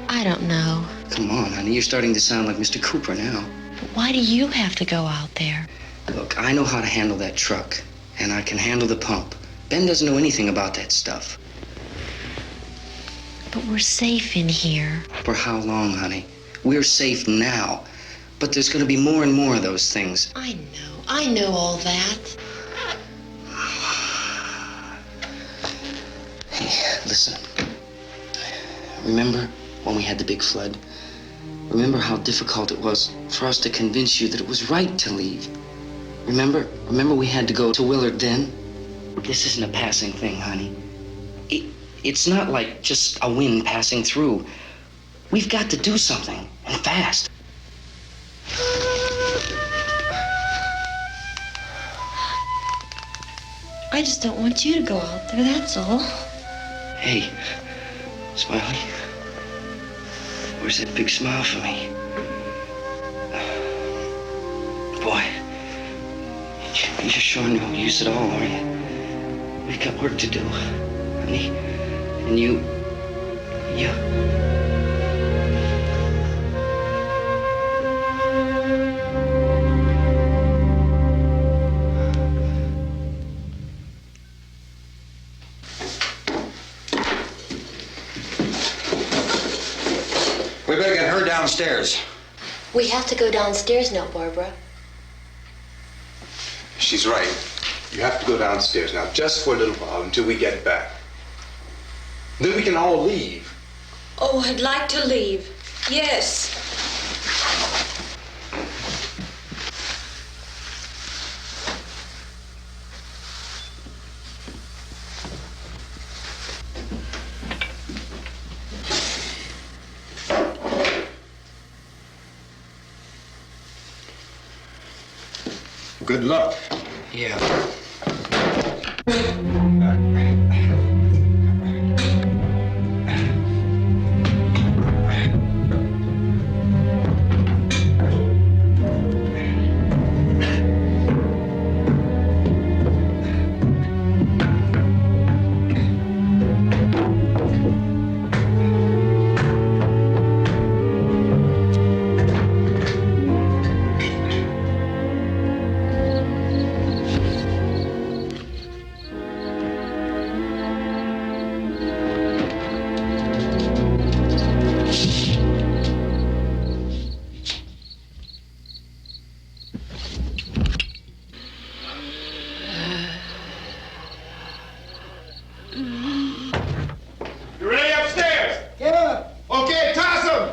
I don't know. Come on, honey, you're starting to sound like Mr. Cooper now. But why do you have to go out there? Look, I know how to handle that truck, and I can handle the pump. Ben doesn't know anything about that stuff. But we're safe in here. For how long, honey? We're safe now. But there's going to be more and more of those things. I know all that. Hey, listen. Remember when we had the big flood? Remember how difficult it was for us to convince you that it was right to leave? Remember we had to go to Willard then? This isn't a passing thing, honey. It's not like just a wind passing through. We've got to do something, and fast. I just don't want you to go out there, that's all. Hey, Smiley. Where's that big smile for me? Boy, you're sure no use at all, are you? We've got work to do, honey. And you... We better get her downstairs. We have to go downstairs now, Barbara. She's right. You have to go downstairs now, just for a little while, until we get back. Then we can all leave. Oh, I'd like to leave. Yes. Good luck. Yeah. You ready upstairs? Yeah. Okay, toss 'em.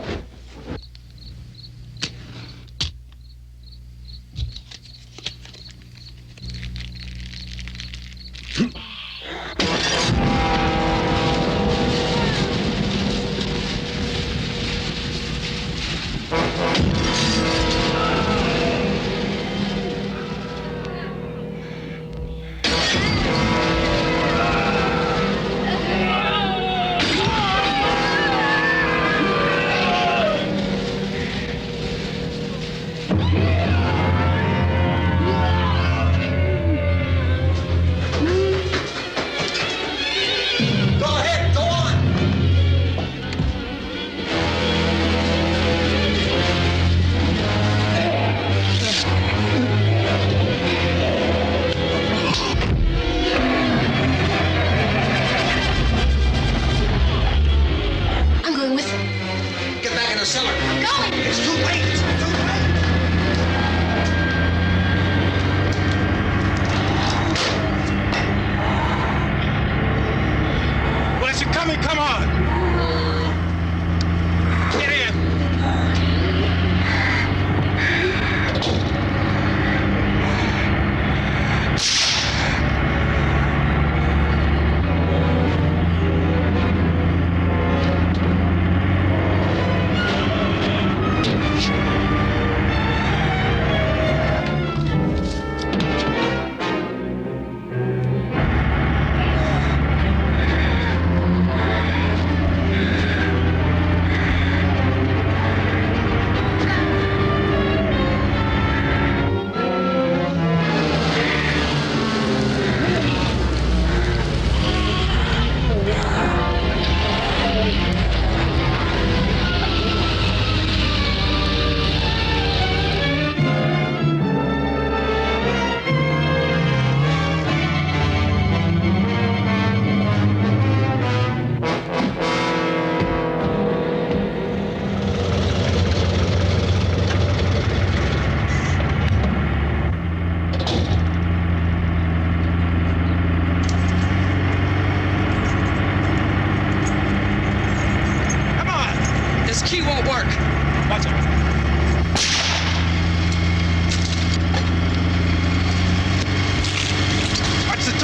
I'm going with them. Get back in the cellar. I'm going. It's too late. It's too late. Well, you're coming, come on. Get in.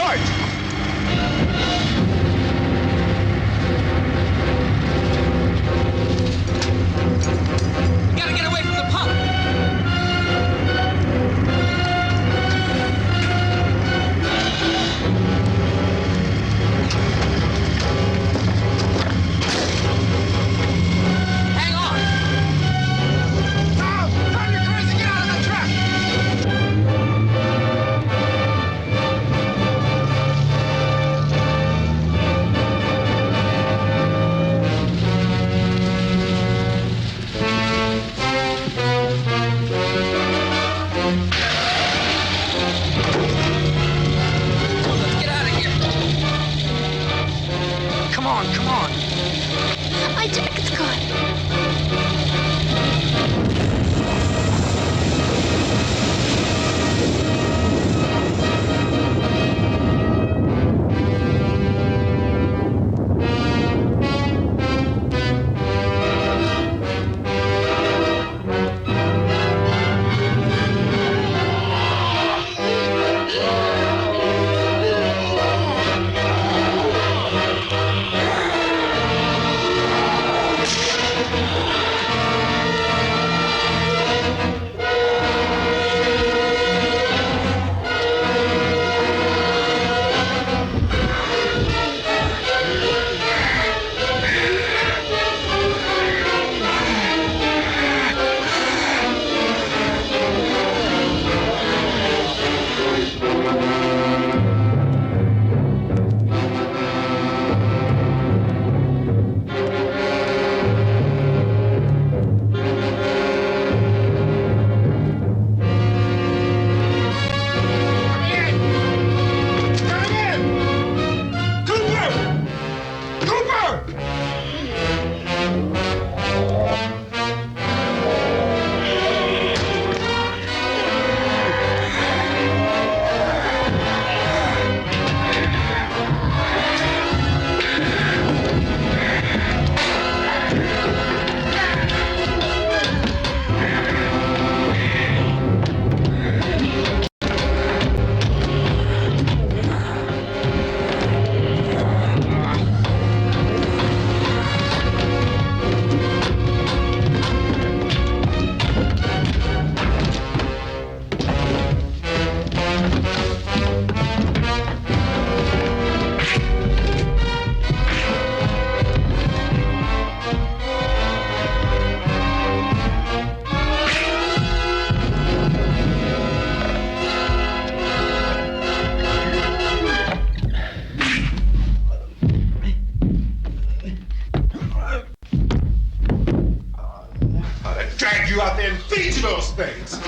Abort! We gotta get away from the pump. Hang on. Tom, you're crazy. Get out of the truck. Let's get out of here. Come on, come on. My jacket's caught. Drag you out there and feed you those things.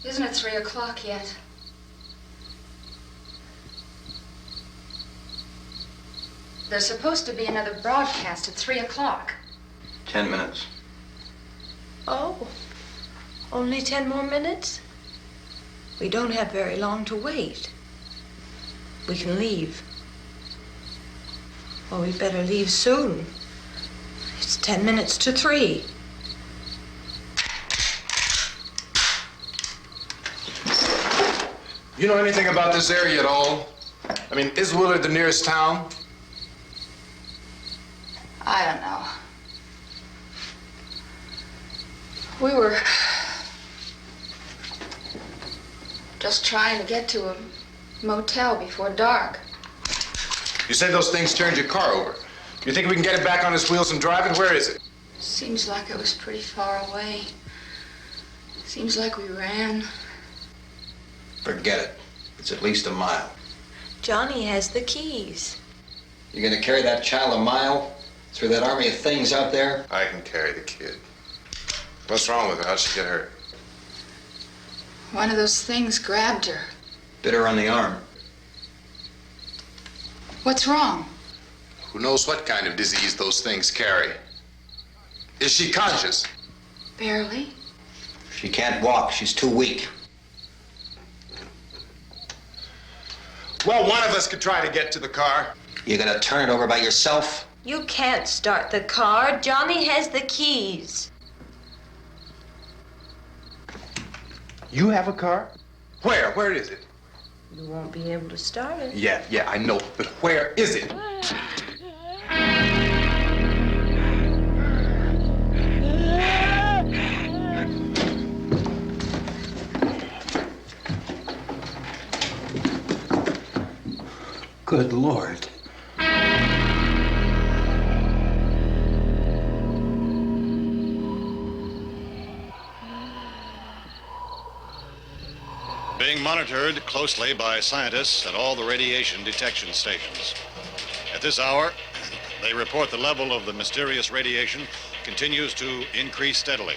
Isn't it 3 o'clock yet? There's supposed to be another broadcast at 3 o'clock. 10 minutes. Oh, only 10 more minutes? We don't have very long to wait. we can leave. Well, we'd better leave soon. It's 10 minutes to 3. You know anything about this area at all? I mean, is Willard the nearest town? I don't know. We were just trying to get to a motel before dark. You said those things turned your car over. You think we can get it back on its wheels and drive it? Where is it? Seems like it was pretty far away. Seems like we ran. Forget it. It's at least a mile. Johnny has the keys. You gonna carry that child a mile through that army of things out there? I can carry the kid. What's wrong with her? How'd she get hurt? One of those things grabbed her. Bit her on the arm. What's wrong? Who knows what kind of disease those things carry? Is she conscious? Barely. She can't walk. She's too weak. Well, one of us could try to get to the car. You gonna turn it over by yourself? You can't start the car. Johnny has the keys. You have a car? Where? Where is it? You won't be able to start it. Yeah, I know. But where is it? Good Lord. Being monitored closely by scientists at all the radiation detection stations. At this hour, they report the level of the mysterious radiation continues to increase steadily.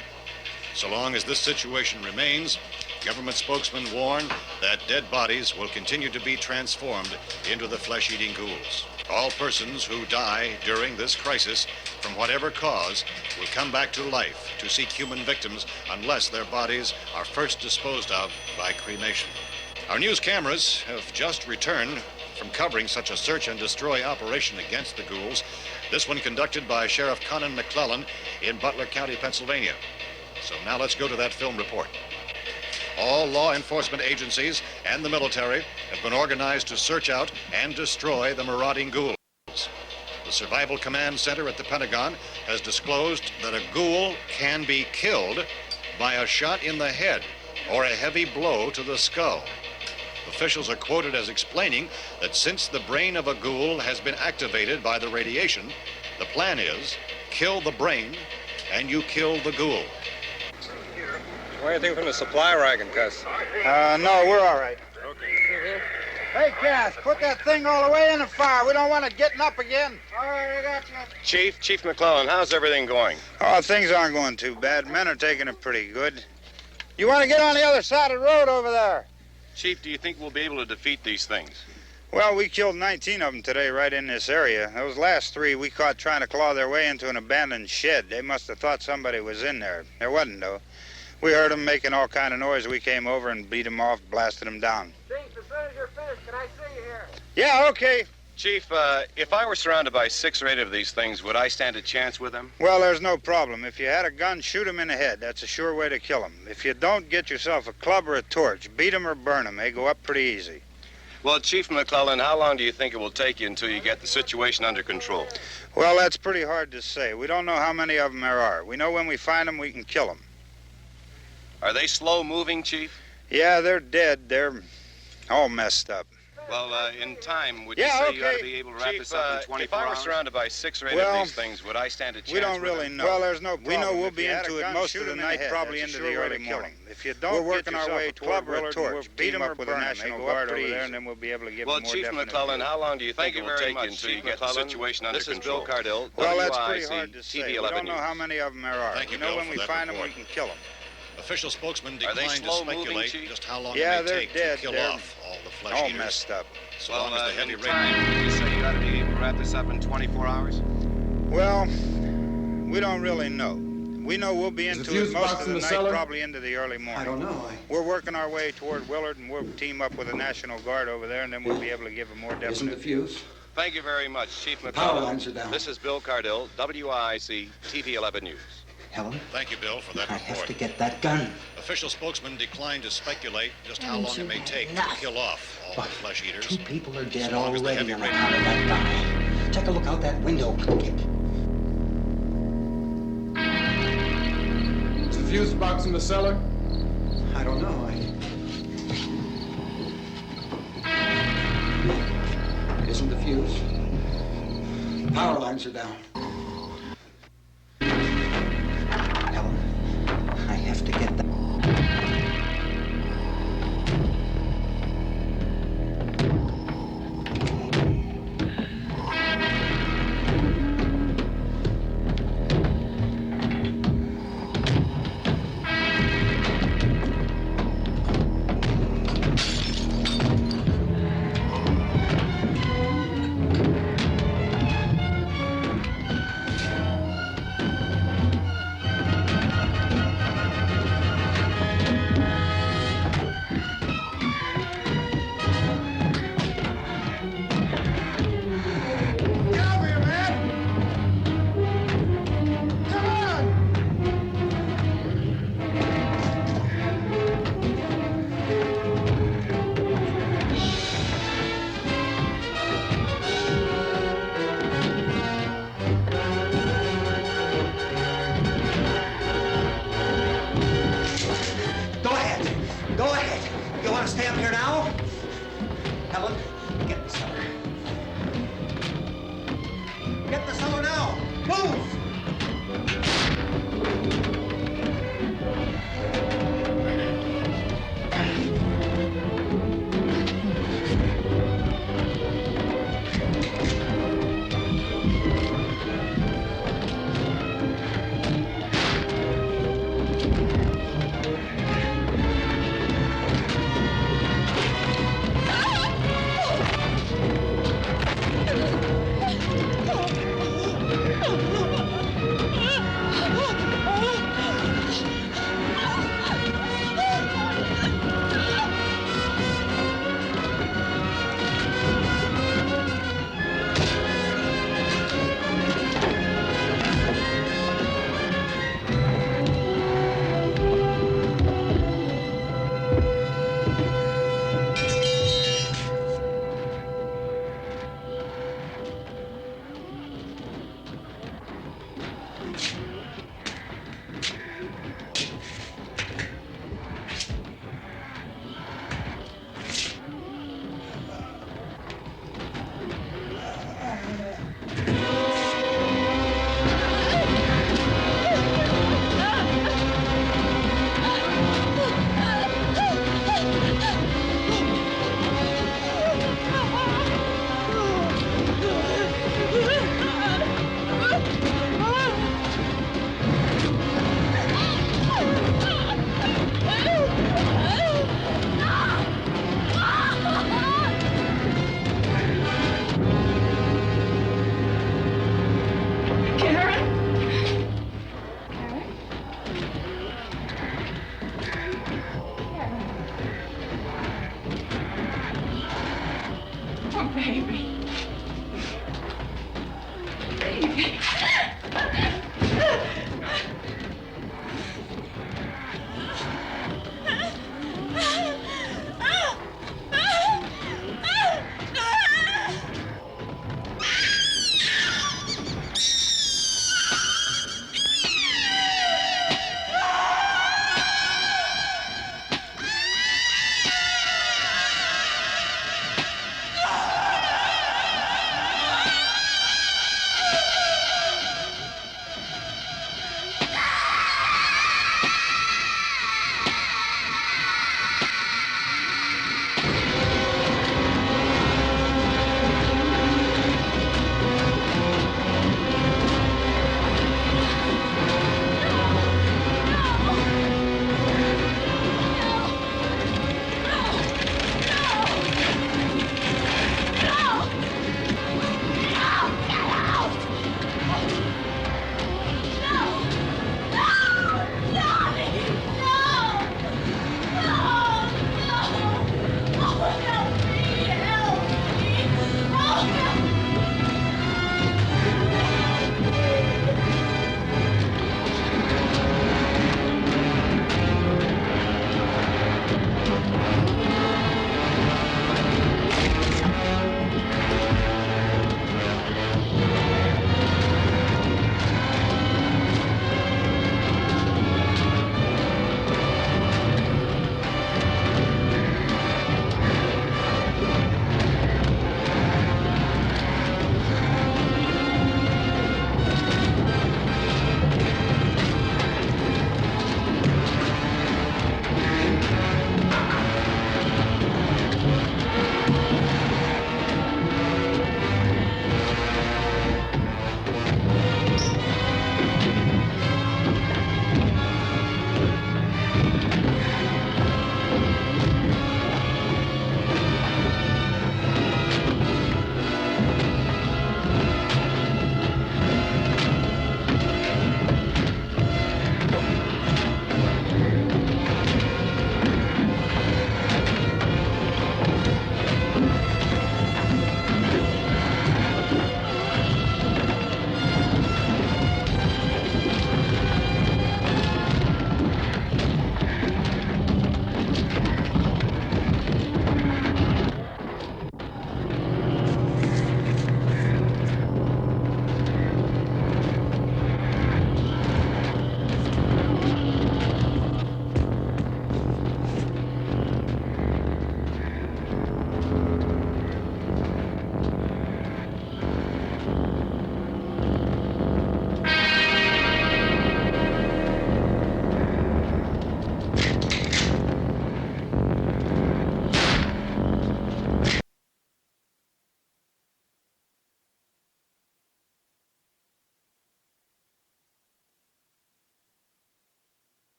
So long as this situation remains, government spokesmen warn that dead bodies will continue to be transformed into the flesh-eating ghouls. All persons who die during this crisis, from whatever cause, will come back to life to seek human victims unless their bodies are first disposed of by cremation. Our news cameras have just returned from covering such a search and destroy operation against the ghouls, this one conducted by Sheriff Conan McClellan in Butler County, Pennsylvania. So now let's go to that film report. All law enforcement agencies and the military have been organized to search out and destroy the marauding ghouls. The Survival Command Center at the Pentagon has disclosed that a ghoul can be killed by a shot in the head or a heavy blow to the skull. Officials are quoted as explaining that since the brain of a ghoul has been activated by the radiation, the plan is kill the brain and you kill the ghoul. Anything from the supply wagon, Cuss? No, we're all right. Okay. Hey, Cass, put that thing all the way in the fire. We don't want it getting up again. All right, I got you. Chief McClellan, how's everything going? Oh, things aren't going too bad. Men are taking it pretty good. You want to get on the other side of the road over there? Chief, do you think we'll be able to defeat these things? Well, we killed 19 of them today right in this area. Those last 3 we caught trying to claw their way into an abandoned shed. They must have thought somebody was in there. There wasn't, though. We heard them making all kind of noise. We came over and beat them off, blasted them down. Chief, as soon as you're finished, can I see you here? Yeah, okay. Chief, if I were surrounded by 6 or 8 of these things, would I stand a chance with them? Well, there's no problem. If you had a gun, shoot them in the head. That's a sure way to kill them. If you don't, get yourself a club or a torch. Beat them or burn them. They go up pretty easy. Well, Chief McClellan, how long do you think it will take you until you get the situation under control? Well, that's pretty hard to say. We don't know how many of them there are. We know when we find them, we can kill them. Are they slow-moving, Chief? Yeah, they're dead. They're all messed up. Well, in time, would you say you ought to be able to wrap this up in 24 hours? If I were surrounded by 6 or 8 of these things, would I stand a chance? We don't really know. Well, there's no problem. We know we'll be into it most of the night, probably into the early morning. If you don't, we're working our way toward club or a torch. Beat them up with a National Guard over there, and then we'll be able to give them more definite. Well, Chief McClellan, how long do you think it will take you until you get the situation under control? This is Bill Cardell. Well, that's pretty hard to say. We don't know how many of them there are. We know when we find them, we can kill them. Official spokesman declined to speculate just how long it may take to kill off all the flesh all eaters. Messed up. So long as the heavy rain. Would you say you ought to be able to wrap this up in 24 hours? Well, we don't really know. We know we'll be into it most of the night, probably into the early morning. I don't know. We're working our way toward Willard, and we'll team up with the National Guard over there, and then we'll be able to give a more definite... Isn't the fuse? Thank you very much, Chief McCullough. Power lines are down. This is Bill Cardill, WIC TV 11 News. Helen? Thank you, Bill, for that I report. have to get that gun. Official spokesman declined to speculate just how long it may take to kill off all the flesh eaters. 2 people are dead as long as the already heavy on rain- account of that guy. Take a look out that window, Kit. Is the fuse box in the cellar? I don't know. Isn't the fuse? Power lines are down. Helen, I have to get that. Go ahead. You want to stay up here now? Helen, get in the cellar. Get in the cellar now. Move!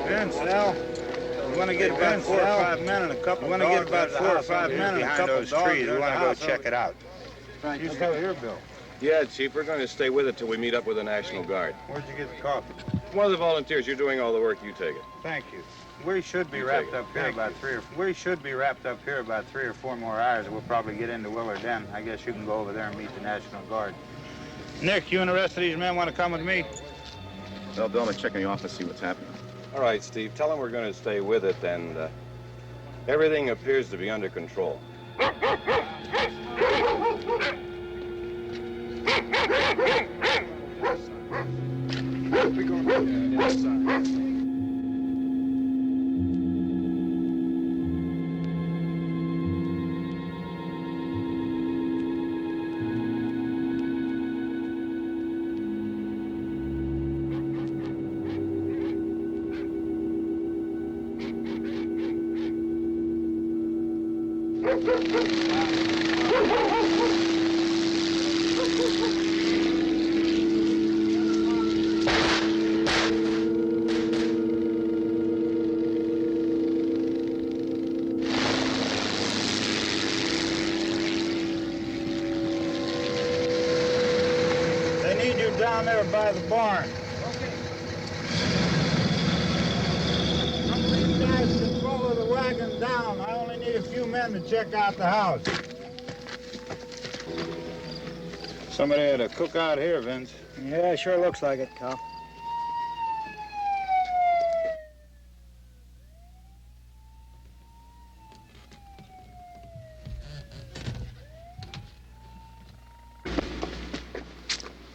Vince, Al, we want to get about 4 or 5 men and a couple. We want to get about 4 or 5 men behind those trees. We want to go check it out. You still here, Bill? Yeah, Chief, we're going to stay with it till we meet up with the National Guard. Where'd you get the coffee? One of the volunteers. You're doing all the work. You take it. Thank you. We should be wrapped up here about 3 or 4 more hours. We'll probably get into Willard then. I guess you can go over there and meet the National Guard. Nick, you and the rest of these men want to come with me? Well, Bill, I'm checking the office, see what's happening. All right, Steve. Tell them we're going to stay with it, and everything appears to be under control. They need you down there by the barn. Some of these guys can follow the wagon down. I only need a few men to check out the house. Somebody had a cookout here, Vince. Yeah, sure looks like it, Cal.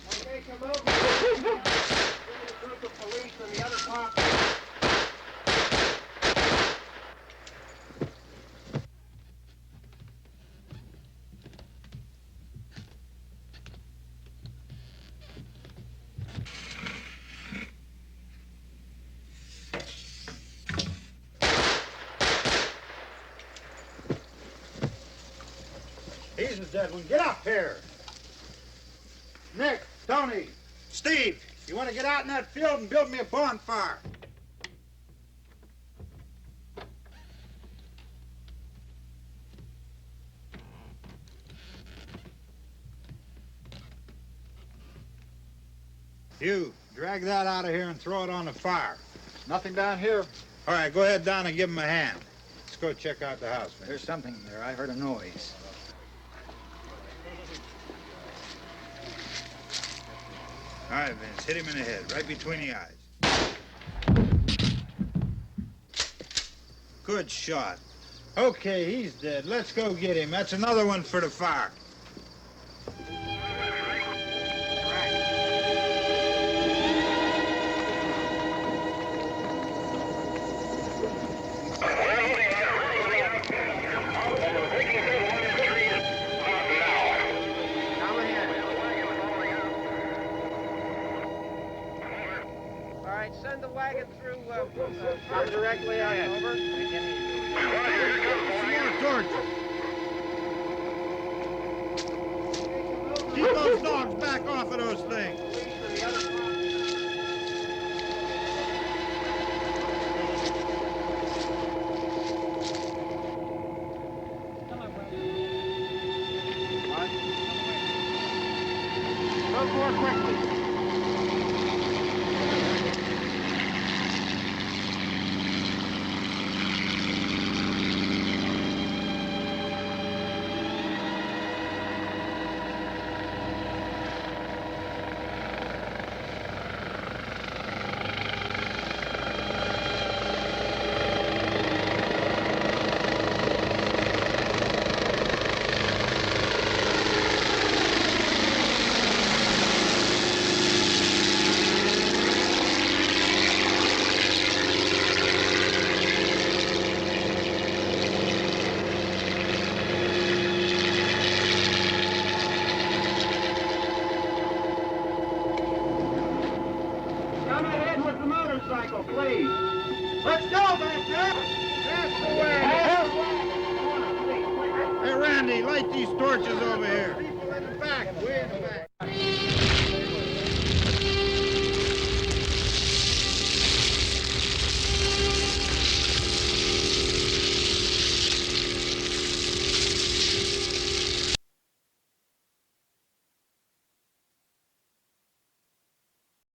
Okay, come over. There's a group of police and the other cops. He's the dead one. Get up here. Nick, Tony, Steve, you want to get out in that field and build me a bonfire? You, drag that out of here and throw it on the fire. Nothing down here. All right, go ahead down and give him a hand. Let's go check out the house. There's something there. I heard a noise. All right, Vince, hit him in the head, right between the eyes. Good shot. Okay, he's dead. Let's go get him. That's another one for the fire. Send the wagon through, come directly out, over. More torches. Keep those dogs back off of those things. Move more quickly. Motorcycle, please. Let's go back there. That's the way. Hey, Randy, light these torches over here. People in the back, way in the back.